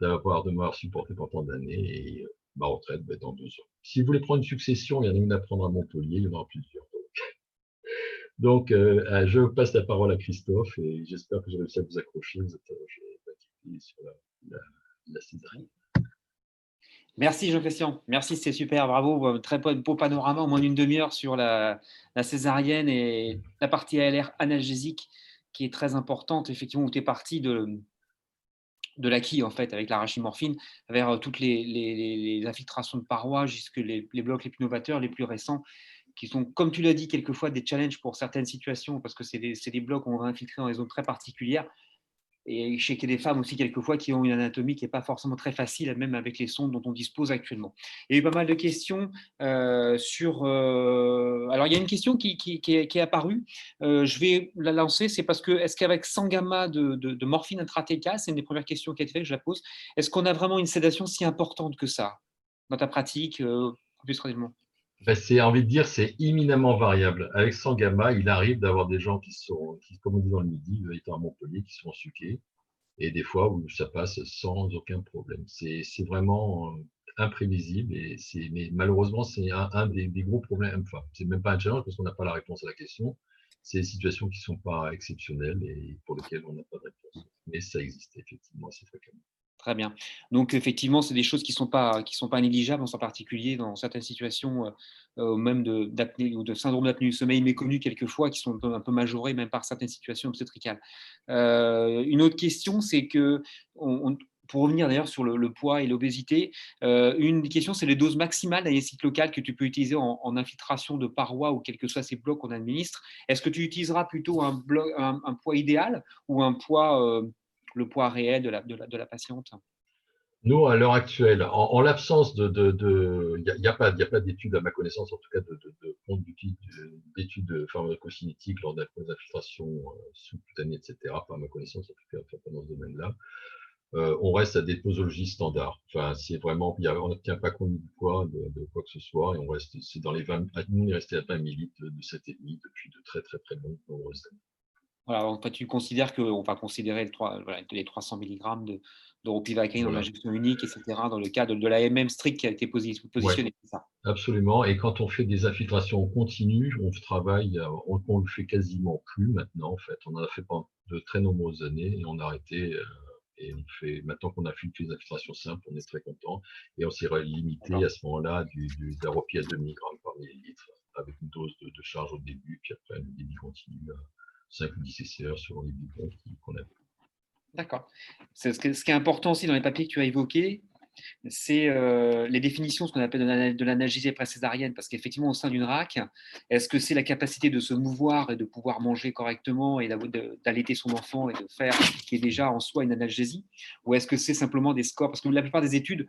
de m'avoir supporté pendant tant d'années, et ma retraite va être dans 2 ans. Si vous voulez prendre une succession, il y en a une à prendre à Montpellier, il y en aura plusieurs. Donc, je passe la parole à Christophe et j'espère que j'ai réussi à vous accrocher. Vous êtes sur la césarienne. Merci Jean-Christian, merci, c'était super, bravo, très beau panorama en moins d'une demi-heure sur la césarienne et la partie ALR analgésique qui est très importante, effectivement, où tu es parti de l'acquis en fait avec l'arachimorphine vers toutes les infiltrations de parois jusque les blocs les plus novateurs, les plus récents, qui sont, comme tu l'as dit, quelquefois des challenges pour certaines situations parce que c'est des blocs qu'on va infiltrer dans des zones très particulières. Et je sais qu'il y a des femmes aussi, quelquefois, qui ont une anatomie qui n'est pas forcément très facile, même avec les sondes dont on dispose actuellement. Il y a eu pas mal de questions sur. Alors, il y a une question qui est apparue. Je vais la lancer. C'est parce que, est-ce qu'avec 100 gamma de morphine intratécale, c'est une des premières questions qui a été faite, je la pose, est-ce qu'on a vraiment une sédation si importante que ça dans ta pratique plus traditionnellement? C'est envie de dire, c'est éminemment variable. Avec 100 gamma, il arrive d'avoir des gens qui, comme on dit dans le midi, étant à Montpellier, qui sont suqués, et des fois où ça passe sans aucun problème. C'est vraiment imprévisible, mais malheureusement, c'est un des gros problèmes. Enfin, c'est même pas un challenge parce qu'on n'a pas la réponse à la question. C'est des situations qui ne sont pas exceptionnelles et pour lesquelles on n'a pas de réponse. Mais ça existe effectivement assez fréquemment. Très bien. Donc, effectivement, c'est des choses qui sont pas négligeables, en particulier dans certaines situations, même d'apnée ou de syndrome d'apnée du sommeil méconnu quelquefois, qui sont un peu majorées même par certaines situations obstétricales. Une autre question, c'est que, pour revenir d'ailleurs sur le poids et l'obésité, une des questions, c'est les doses maximales d'anesthésie locale que tu peux utiliser en infiltration de parois ou quels que soient ces blocs qu'on administre. Est-ce que tu utiliseras plutôt un poids idéal ou un poids le poids réel de la patiente? Nous, à l'heure actuelle, en l'absence il n'y a pas d'études à ma connaissance, en tout cas d'études pharmacocinétiques lors des infiltrations sous-cutanées, etc. Pas à ma connaissance, en tout cas, pas dans ce domaine-là. On reste à des posologies standards. Enfin, c'est vraiment, on n'obtient pas compte du poids de quoi que ce soit, et on reste, c'est dans les 20, nous, on est resté à 20 millilitres de 7,5 depuis de très, très, très nombreuses années. Voilà, en fait, tu considères qu'on va considérer les 300 mg de ropivacaine en Voilà. injection unique, etc., dans le cadre de la MM strict qui a été Ouais, positionnée, c'est ça? absolument. Et quand on fait des infiltrations continues, on travaille, on le fait quasiment plus maintenant, en fait. On en a fait pendant de très nombreuses années et on a arrêté. Et on fait, maintenant qu'on a fait des infiltrations simples, on est très content. Et on s'est limité à ce moment-là d'un repi à 2 mg par millilitre, avec une dose de charge au début, puis après le débit continu à 5 ou 10 CCR selon les bidons qu'on avait. D'accord. Ce qui est important aussi dans les papiers que tu as évoqués, c'est les définitions, ce qu'on appelle de l'analgésie pré-césarienne, parce qu'effectivement, au sein d'une RAC, est-ce que c'est la capacité de se mouvoir et de pouvoir manger correctement et d'allaiter son enfant et de faire qui est déjà en soi une analgésie, ou est-ce que c'est simplement des scores? Parce que la plupart des études,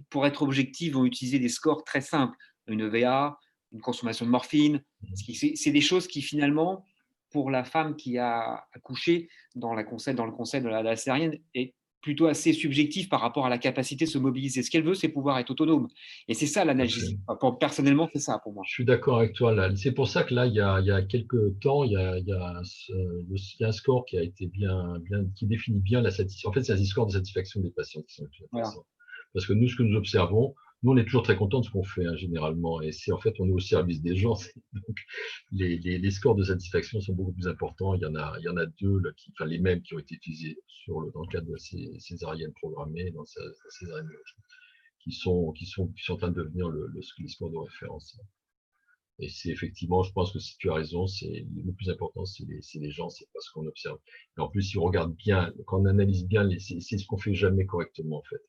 pour être objectives, vont utiliser des scores très simples, une EVA, une consommation de morphine. C'est des choses qui finalement, pour la femme qui a accouché dans le conseil de la césarienne, est plutôt assez subjectif par rapport à la capacité de se mobiliser. Ce qu'elle veut, c'est pouvoir être autonome. Et c'est ça Tout à fait. l'analgésie. Enfin, personnellement, c'est ça pour moi. Je suis d'accord avec toi là. C'est pour ça que là, il y a quelques temps, il y a un score qui a été qui définit bien la satisfaction. En fait, c'est un score de satisfaction des patients qui sont les plus Voilà. intéressants. Parce que nous, ce que nous observons, nous, on est toujours très contents de ce qu'on fait, hein, généralement. Et c'est en fait, on est au service des gens. Donc, les scores de satisfaction sont beaucoup plus importants. Il y en a deux, là, enfin, les mêmes qui ont été utilisés dans le cadre de ces césariennes programmées, dans la césarienne qui sont en train de devenir les scores de référence. Et c'est effectivement, je pense que si tu as raison, c'est le plus important, c'est les gens, c'est pas ce qu'on observe. Et en plus, si on regarde bien, quand on analyse bien, c'est ce qu'on fait jamais correctement en fait.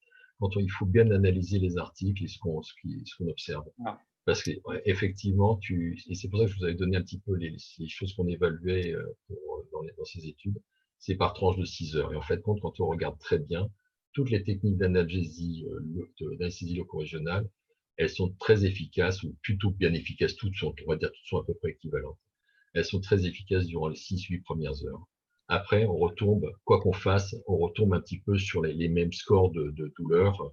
Il faut bien analyser les articles et ce qu'on observe. Voilà. Parce que ouais, effectivement, et c'est pour ça que je vous avais donné un petit peu les choses qu'on évaluait dans ces études, c'est par tranche de 6 heures. Et en fait, quand on regarde très bien, toutes les techniques d'analgésie, d'anesthésie loco-régionale, elles sont très efficaces, ou plutôt bien efficaces, on va dire, toutes sont à peu près équivalentes. Elles sont très efficaces durant les 6-8 premières heures. Après, on retombe, quoi qu'on fasse, on retombe un petit peu sur les mêmes scores de douleur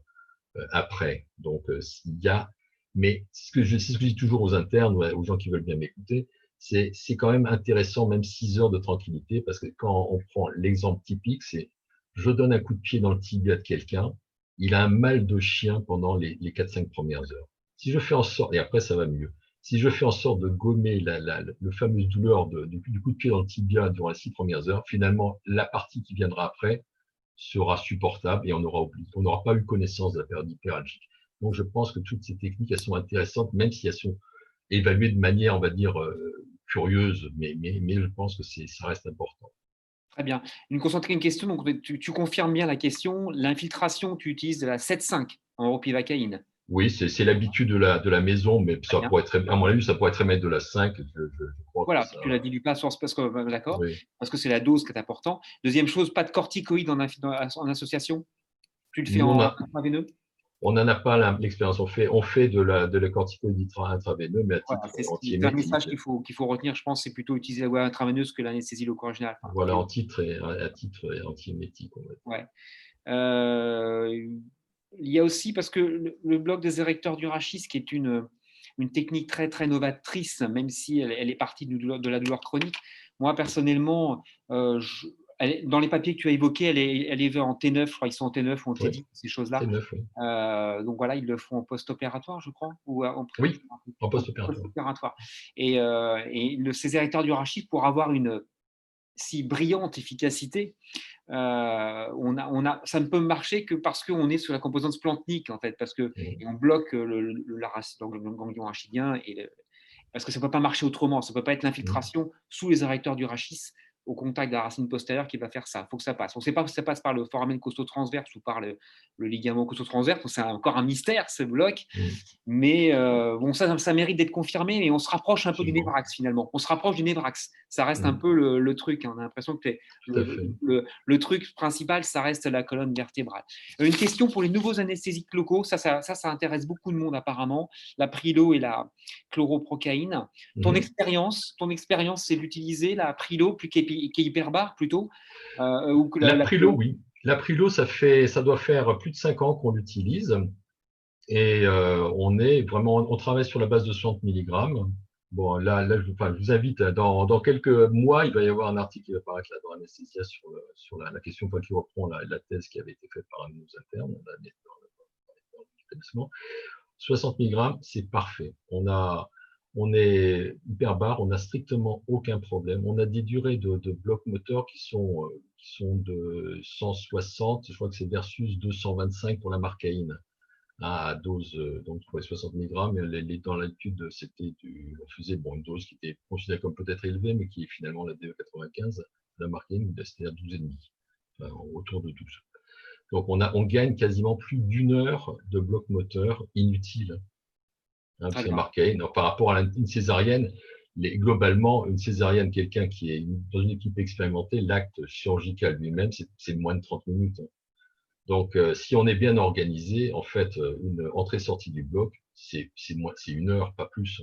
après. Donc, il y a, mais c'est ce que je dis toujours aux internes, aux gens qui veulent bien m'écouter, c'est quand même intéressant, même 6 heures de tranquillité, parce que quand on prend l'exemple typique, c'est je donne un coup de pied dans le tibia de quelqu'un, il a un mal de chien pendant les 4-5 premières heures. Si je fais en sorte, et après ça va mieux, si je fais en sorte de gommer le fameuse douleur du coup de pied dans le tibia durant les 6 premières heures, finalement, la partie qui viendra après sera supportable et on n'aura pas eu connaissance de la période hyperalgique. Donc, je pense que toutes ces techniques, elles sont intéressantes, même si elles sont évaluées de manière, on va dire, curieuse, mais je pense que ça reste important. Très bien. Une question, donc tu confirmes bien la question. L'infiltration, tu utilises de la 7,5 en ropivacaïne. Oui, c'est l'habitude de la maison, mais Très ça bien. pourrait être, à mon avis, ça pourrait être mettre de la 5. Je crois que Voilà, ça. tu la dilues pas parce que d'accord, Oui. parce que c'est la dose qui est important. Deuxième chose, pas de corticoïdes en association. Tu le fais Nous, en intraveineux. on n'en a pas l'expérience. On fait de la corticoïde intraveineux, mais à Voilà, titre c'est un message antiémétique. qu'il faut retenir. Je pense c'est plutôt utiliser la voie intraveineuse que l'anesthésie loco-régionale. Enfin, Voilà, à titre antiémétique, on va dire. ouais. Il y a aussi, parce que le bloc des érecteurs du rachis, qui est une technique très, très novatrice, même si elle est partie de la douleur chronique. Moi, personnellement, dans les papiers que tu as évoqués, elle est en T9, je crois qu'ils sont en T9 ou en Oui, T10, ces choses-là. c'est neuf, oui. Donc voilà, ils le font en post-opératoire, je crois, ou Oui, en post-opératoire. post-opératoire. Et ces érecteurs du rachis, pour avoir une si brillante efficacité, ça ne peut marcher que parce qu'on est sur la composante splantnique, en fait, et on bloque le ganglion rachidien, parce que ça ne peut pas marcher autrement. Ça ne peut pas être l'infiltration sous les érecteurs du rachis au contact de la racine postérieure qui va faire ça. Il faut que ça passe. On ne sait pas si ça passe par le foramen costo-transverse ou par le ligament costo-transverse. C'est encore un mystère, ce bloc. Mais bon, ça mérite d'être confirmé, mais on se rapproche un peu du Absolument, névrax finalement. On se rapproche du névrax. Ça reste un peu le truc. On a l'impression que tout à fait. le truc principal, ça reste la colonne vertébrale. Une question pour les nouveaux anesthésiques locaux. Ça intéresse beaucoup de monde apparemment. La prilo et la chloroprocaïne. Ton Mhm. expérience, c'est d'utiliser la prilo qu'hyperbare plutôt, ou que la L'Aprilo, prilo. oui. L'Aprilo, ça doit faire plus de 5 ans qu'on l'utilise. Et on travaille sur la base de 60 mg. Bon, là je vous invite, dans quelques mois, il va y avoir un article qui va paraître là dans Anesthésia sur la question qui reprend la thèse qui avait été faite par un de nos internes dans l'établissement. 60 mg, c'est parfait. On est hyperbare, on n'a strictement aucun problème. On a des durées de bloc moteur qui sont de 160, je crois que c'est versus 225 pour la marcaïne, à dose, donc pour les 60 mg. Dans l'étude, on faisait une dose qui était considérée comme peut-être élevée, mais qui est finalement la DE95, la marcaïne, c'est-à-dire 12,5, enfin, autour de 12. Donc on gagne quasiment plus d'une heure de bloc moteur inutile. Très C'est bien. marqué. Donc, par rapport à une césarienne, globalement, une césarienne, quelqu'un qui est dans une équipe expérimentée, l'acte chirurgical lui-même, c'est moins de 30 minutes. Donc, si on est bien organisé, en fait, une entrée-sortie du bloc, c'est 1 heure, pas plus.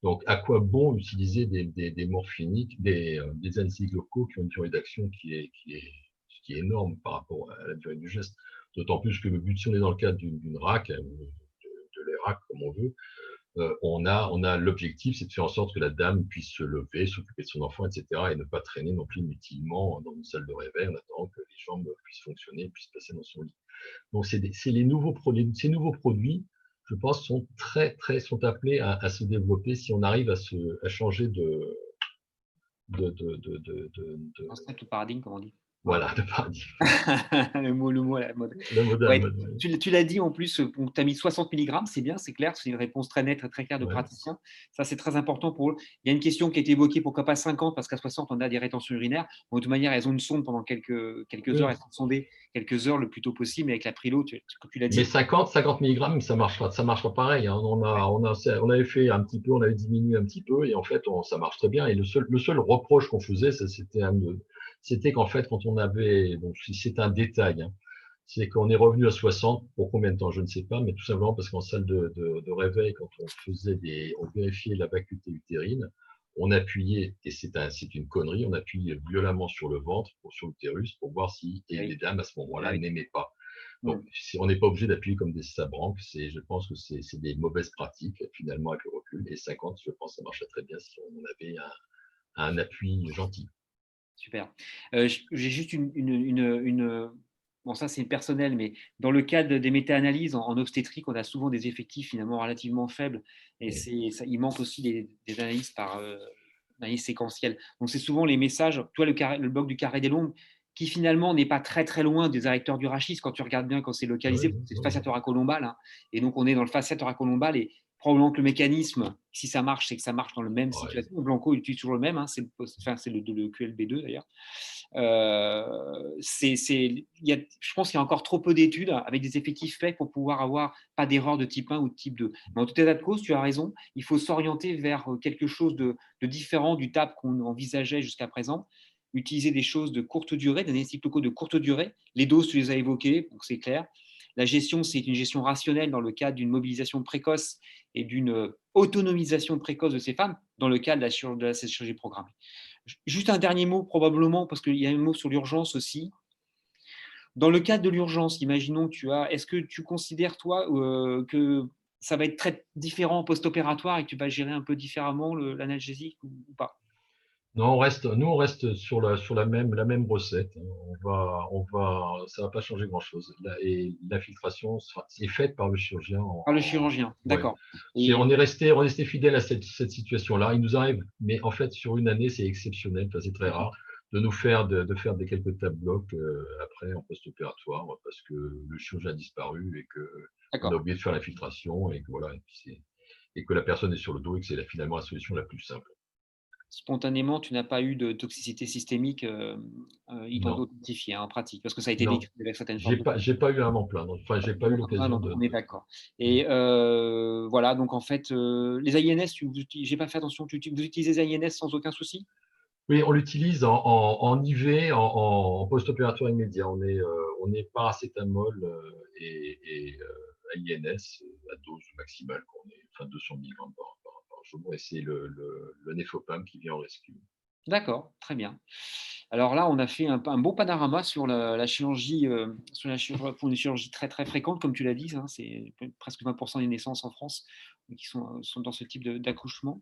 Donc, à quoi bon utiliser des morphiniques, des anesthésiques locaux qui ont une durée d'action qui est qui est énorme par rapport à la durée du geste. D'autant plus que le but, si on est dans le cadre d'une RAC, de l'ERAC comme on veut, on a l'objectif, c'est de faire en sorte que la dame puisse se lever, s'occuper de son enfant, etc., et ne pas traîner non plus inutilement dans une salle de réveil en attendant que les jambes puissent fonctionner et puissent passer dans son lit. Donc, c'est les nouveaux produits. Ces nouveaux produits, je pense, sont appelés à se développer si on arrive à changer de, de, de, de, de- de- Concept ou paradigme, comme on dit. Ouais. voilà, de paradigme. Le mot à la mode. Le modèle, Ouais, tu l'as dit en plus, tu as mis 60 mg, c'est bien, c'est clair, c'est une réponse très nette, très claire de ouais. praticien. Ça, c'est très important pour eux. Il y a une question qui a été évoquée, pourquoi pas 50, parce qu'à 60, on a des rétentions urinaires. Bon, de toute manière, elles ont une sonde pendant quelques heures, Oui. elles sont sondées quelques heures le plus tôt possible, mais avec la Prilo, comme tu l'as Mais dit. 50 mg, ça marchera pareil, hein. On avait fait un petit peu, on avait diminué un petit peu, et en fait, ça marche très bien. Et le seul reproche qu'on faisait, c'était qu'en fait, quand on avait, donc c'est un détail, hein, c'est qu'on est revenu à 60, pour combien de temps, je ne sais pas, mais tout simplement parce qu'en salle de réveil, quand on vérifiait la vacuité utérine, on appuyait, et c'est une connerie, on appuyait violemment sur le ventre, sur l'utérus, pour voir si, et Oui. les dames, à ce Ah moment-là, oui. n'aimaient pas. Donc, Mm. on n'est pas obligé d'appuyer comme des sabranques. Je pense que c'est des mauvaises pratiques, finalement, avec le recul. Et 50, je pense, ça marcherait très bien si on avait un appui gentil. Super. J'ai juste bon, ça c'est personnel, mais dans le cadre des méta-analyses en obstétrique, on a souvent des effectifs finalement relativement faibles et Oui. il manque aussi des analyses par analyse séquentielle. Donc c'est souvent les messages, toi le bloc du carré des lombes, qui finalement n'est pas très très loin des arrecteurs du rachis quand tu regardes bien, quand c'est Ouais, localisé, c'est ouais, fascia thoracolombale, hein, et donc on est dans le fascia thoracolombal et probablement que le mécanisme, si ça marche, c'est que ça marche dans la même ouais. situation. Blanco, il utilise toujours le même, hein, c'est le QLB2 d'ailleurs. Je pense qu'il y a encore trop peu d'études avec des effectifs faits pour pouvoir avoir pas d'erreur de type 1 ou de type 2. Mais en tout état de cause, tu as raison, il faut s'orienter vers quelque chose de différent du TAP qu'on envisageait jusqu'à présent. Utiliser des choses de courte durée, des analytiques locaux de courte durée. Les doses, tu les as évoquées, donc c'est clair. La gestion, c'est une gestion rationnelle dans le cadre d'une mobilisation précoce et d'une autonomisation précoce de ces femmes dans le cadre de la chirurgie programmée. Juste un dernier mot, probablement, parce qu'il y a un mot sur l'urgence aussi. Dans le cadre de l'urgence, imaginons que est-ce que tu considères, toi, que ça va être très différent post-opératoire et que tu vas gérer un peu différemment l'analgésie ou pas? Non, nous, on reste sur la même recette, hein. Ça va pas changer grand-chose. Et l'infiltration est faite par le chirurgien. Par le chirurgien, Ouais. d'accord. Et On est resté fidèle à cette situation-là. Il nous arrive, mais en fait, sur une année, c'est exceptionnel, enfin, c'est très rare, de faire des quelques tab blocs après en post-opératoire parce que le chirurgien a disparu et que on a d'accord. oublié de faire l'infiltration et que voilà, et que la personne est sur le dos et que c'est finalement la solution la plus simple. Spontanément, tu n'as pas eu de toxicité systémique Non, identifiée, hein, en pratique, parce que ça a été non, décrit avec certaines formes de. j'ai pas eu à m'en plaindre. Enfin, j'ai pas eu Ah l'occasion non, on est d'accord. Et voilà, donc en fait, les AINS, j'ai pas fait attention, vous utilisez les AINS sans aucun souci? Oui, on l'utilise en IV, en post-opératoire immédiat. On est paracétamol et INS à dose maximale, enfin 200 mg par jour, et c'est le Nefopam qui vient en rescue. D'accord, très bien. Alors là, on a fait un beau panorama sur la chirurgie, pour une chirurgie très très fréquente, comme tu l'as dit, hein, c'est presque 20% des naissances en France qui sont dans ce type d'accouchement.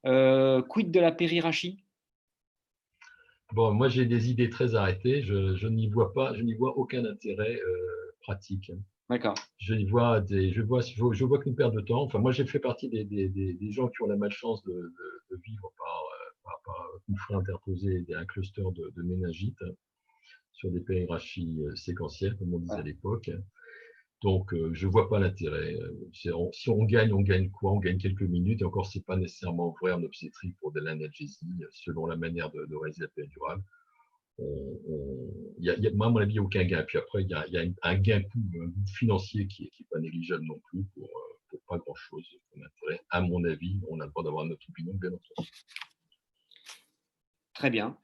Quid de la périrachie? Bon, moi j'ai des idées très arrêtées. Je n'y vois aucun intérêt pratique. D'accord. Je vois qu'une perte de temps. Enfin, moi j'ai fait partie des gens qui ont la malchance de vivre par une frein interposé et un cluster de méningite sur des périrachies séquentielles, comme on disait à Voilà. l'époque. Donc, je ne vois pas l'intérêt. Si on gagne quoi? On gagne quelques minutes, et encore, ce n'est pas nécessairement vrai en obstétrique pour de l'analgésie, selon la manière de réaliser la péridurale. Moi, à mon avis, il n'y a aucun gain. Puis après, il y a un gain coût, un coût financier qui n'est pas négligeable non plus pour pas grand-chose comme intérêt. À mon avis, on a le droit d'avoir notre opinion, bien entendu. Très bien.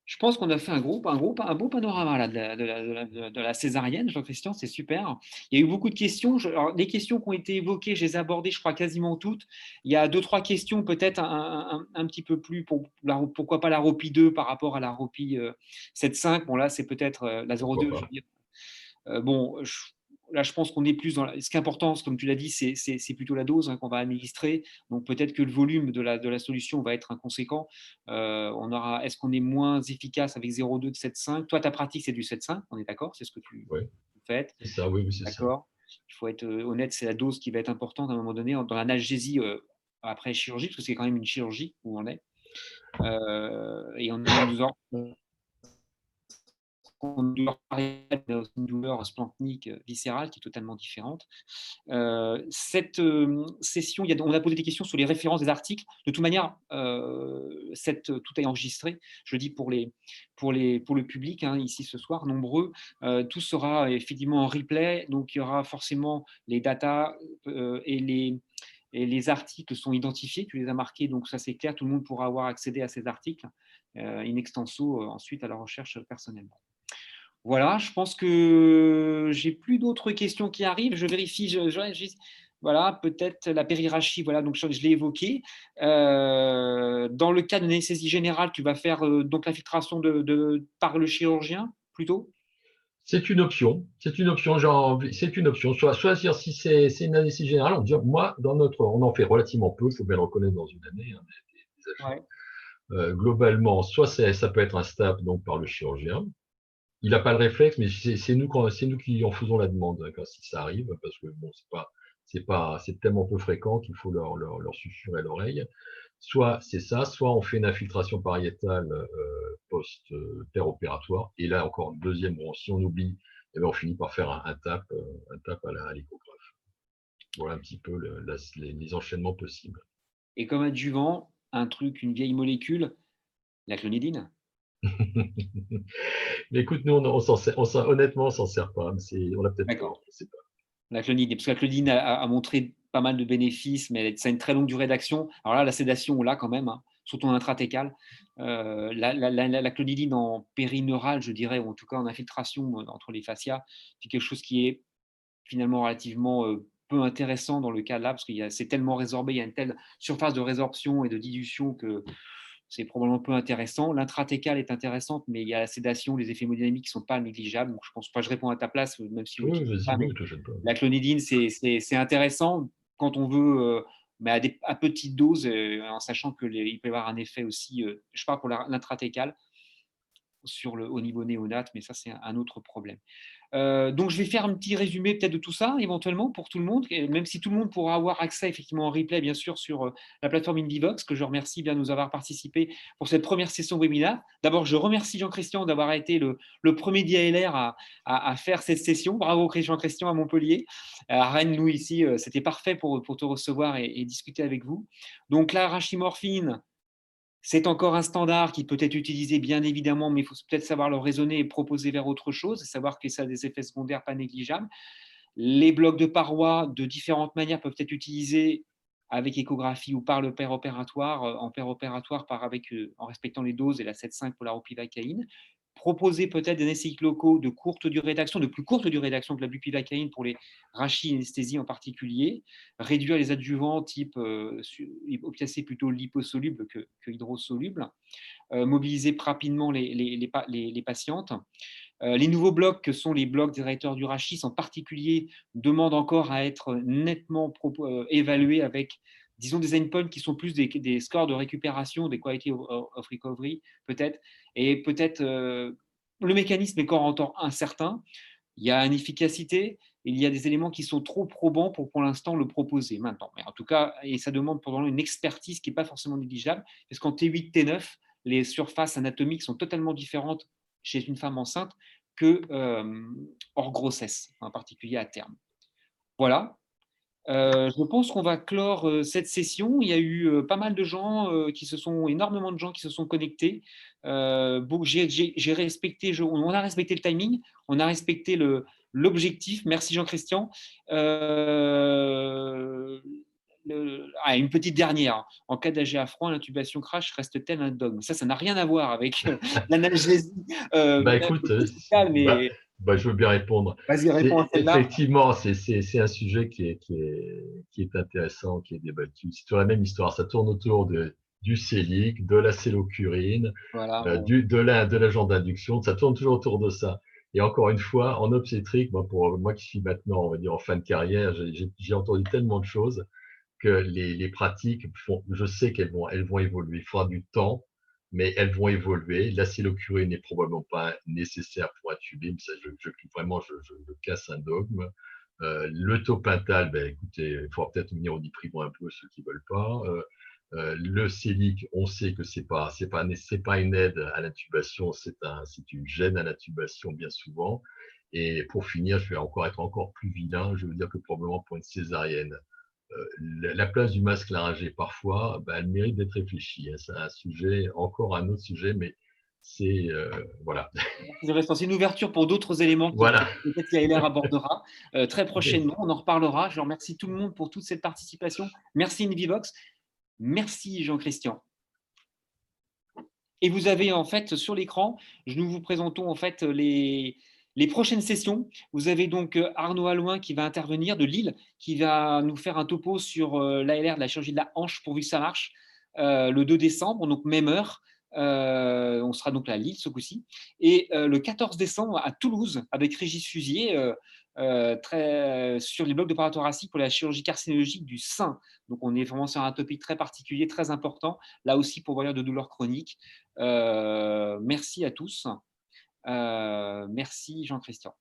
Je pense qu'on a fait un beau panorama là, de la césarienne, Jean-Christian, c'est super. Il y a eu beaucoup de questions. Alors, les questions qui ont été évoquées, je les ai abordées, je crois, quasiment toutes. Il y a deux, trois questions, peut-être un petit peu plus, pourquoi pas la ROPI 2 par rapport à la ROPI 7.5. Bon, là, c'est peut-être la Pourquoi 0.2, je veux pas? dire. Bon, là, je pense qu'on est plus dans ce qui est important, comme tu l'as dit, c'est plutôt la dose qu'on va administrer. Donc peut-être que le volume de la solution va être inconséquent. Est-ce qu'on est moins efficace avec 0,2 que 7,5? Toi, ta pratique, c'est du 7,5, on est d'accord? C'est ce que tu Oui, fais. c'est ça, oui, oui, c'est ça. D'accord. Il faut être honnête, c'est la dose qui va être importante à un moment donné dans l'analgésie après chirurgie, parce que c'est quand même une chirurgie où on est. Et on nous une douleur splanchnique viscérale qui est totalement différente. Cette session, on a posé des questions sur les références des articles. De toute manière, tout est enregistré. Je le dis pour le public, hein, ici ce soir, nombreux. Tout sera effectivement en replay. Donc, il y aura forcément les datas et les articles sont identifiés. Tu les as marqués, donc ça c'est clair. Tout le monde pourra avoir accédé à ces articles in extenso ensuite à la recherche personnellement. Voilà, je pense que j'ai plus d'autres questions qui arrivent. Je vérifie, voilà, peut-être la périrachie, voilà, donc je l'ai évoqué. Dans le cas d'une anesthésie générale, tu vas faire donc l'infiltration par le chirurgien plutôt? C'est une option. C'est une option. C'est une option. Choisir si c'est une anesthésie générale. Moi, on en fait relativement peu. Il faut bien le reconnaître dans une année, hein, des affaires. Ouais. Globalement, soit ça peut être un stab donc par le chirurgien. Il n'a pas le réflexe, mais c'est nous qui en faisons la demande hein, quand si ça arrive, parce que bon, c'est tellement peu fréquent qu'il faut leur susurrer à l'oreille. Soit c'est ça, soit on fait une infiltration pariétale post-opératoire. Et là, encore une deuxième, bon, si on oublie, eh bien, on finit par faire un tap à l'échographe. Voilà un petit peu les enchaînements possibles. Et comme adjuvant, une vieille molécule, la clonidine. Mais écoute, nous, honnêtement, on s'en sert pas. On l'a peut-être D'accord. peur, je sais pas. La clonidine, parce que la clonidine a montré pas mal de bénéfices, mais ça a une très longue durée d'action. Alors là, la sédation, on l'a quand même, hein, surtout en intratécal. La clonidine en périneural, je dirais, ou en tout cas en infiltration entre les fascias, c'est quelque chose qui est finalement relativement peu intéressant dans le cas là, parce que c'est tellement résorbé, il y a une telle surface de résorption et de dilution que c'est probablement peu intéressant. L'intratécale est intéressante, mais il y a la sédation, les effets hémodynamiques qui ne sont pas négligeables. Donc, je pense pas, je réponds à ta place, même si je Oui, n'utilise vas-y, pas, oui, mais ne te gêne pas. la clonidine, c'est intéressant quand on veut, mais à petite dose, en sachant qu'il peut y avoir un effet aussi, je parle pour l'intratécale, au niveau néonat, mais ça, c'est un autre problème. Donc, je vais faire un petit résumé peut-être de tout ça, éventuellement, pour tout le monde, même si tout le monde pourra avoir accès effectivement en replay, bien sûr, sur la plateforme Invivox, que je remercie bien de nous avoir participé pour cette première session webinaire. D'abord, je remercie Jean-Christian d'avoir été le premier DLR à faire cette session. Bravo, Jean-Christian, à Montpellier. À Rennes, nous, ici, c'était parfait pour te recevoir et discuter avec vous. Donc, la rachimorphine, c'est encore un standard qui peut être utilisé bien évidemment, mais il faut peut-être savoir le raisonner et proposer vers autre chose, savoir que ça a des effets secondaires pas négligeables. Les blocs de parois de différentes manières peuvent être utilisés avec échographie ou par le opératoire, en opératoire en respectant les doses et la 7,5 pour la ropivacaïne. Proposer peut-être des anesthésistes locaux de courte durée d'action, de plus courte durée d'action que la bupivacaïne pour les anesthésies en particulier. Réduire les adjuvants type opiacés plutôt liposolubles que hydrosolubles. Mobiliser rapidement les patientes. Les nouveaux blocs, que sont les blocs directeurs du rachis en particulier, demandent encore à être nettement évalués avec, disons, des endpoints qui sont plus des scores de récupération, des quality of recovery, peut-être. Et peut-être le mécanisme est encore incertain. Il y a une efficacité, il y a des éléments qui sont trop probants pour l'instant le proposer maintenant. Mais en tout cas, et ça demande pendant une expertise qui n'est pas forcément négligeable, parce qu'en T8, T9, les surfaces anatomiques sont totalement différentes chez une femme enceinte que hors grossesse, en particulier à terme. Voilà. Je pense qu'on va clore cette session. Il y a eu pas mal de gens énormément de gens qui se sont connectés. J'ai respecté, on a respecté le timing, on a respecté l'objectif. Merci Jean-Christian. Une petite dernière. En cas d'AG à froid, l'intubation crash reste-t-elle un dogme? Ça n'a rien à voir avec l'analgésie Bah écoute, médicale, mais je veux bien répondre. vas-y, réponds à celle-là. Effectivement, c'est un sujet qui est intéressant, qui est débattu. C'est toujours la même histoire. Ça tourne autour du sélic, de la cellocurine, Voilà, de l'agent d'induction. Ça tourne toujours autour de ça. Et encore une fois, en obstétrique, pour moi qui suis maintenant, on va dire, en fin de carrière, j'ai entendu tellement de choses que les pratiques je sais elles vont évoluer. Il faudra du temps, mais elles vont évoluer. L'acylocurine n'est probablement pas nécessaire pour intuber, mais ça, vraiment, je casse un dogme. Le taupental, ben, écoutez, il faudra peut-être venir au diprivant un peu ceux qui veulent pas. Le sélic, on sait que c'est pas une aide à l'intubation, c'est une gêne à l'intubation bien souvent. Et pour finir, je vais être encore plus vilain. Je veux dire que probablement pour une césarienne, la place du masque laryngé parfois, bah, elle mérite d'être réfléchie. Hein. C'est un sujet, encore un autre sujet, mais c'est voilà. c'est une ouverture pour d'autres éléments que Voilà. peut-être IALR abordera très prochainement. On en reparlera. Je remercie tout le monde pour toute cette participation. Merci Invivox. Merci Jean-Christian. Et vous avez en fait sur l'écran, nous vous présentons en fait les prochaines sessions. Vous avez donc Arnaud Allouin qui va intervenir de Lille, qui va nous faire un topo sur l'ALR de la chirurgie de la hanche pourvu que ça marche, le 2 décembre, donc même heure. On sera donc à Lille ce coup-ci. Et le 14 décembre à Toulouse avec Régis Fusier sur les blocs d'opératoire thoracique pour la chirurgie carcinologique du sein. Donc on est vraiment sur un topic très particulier, très important, là aussi pour voir de douleurs chroniques. Merci à tous. Merci Jean-Christian.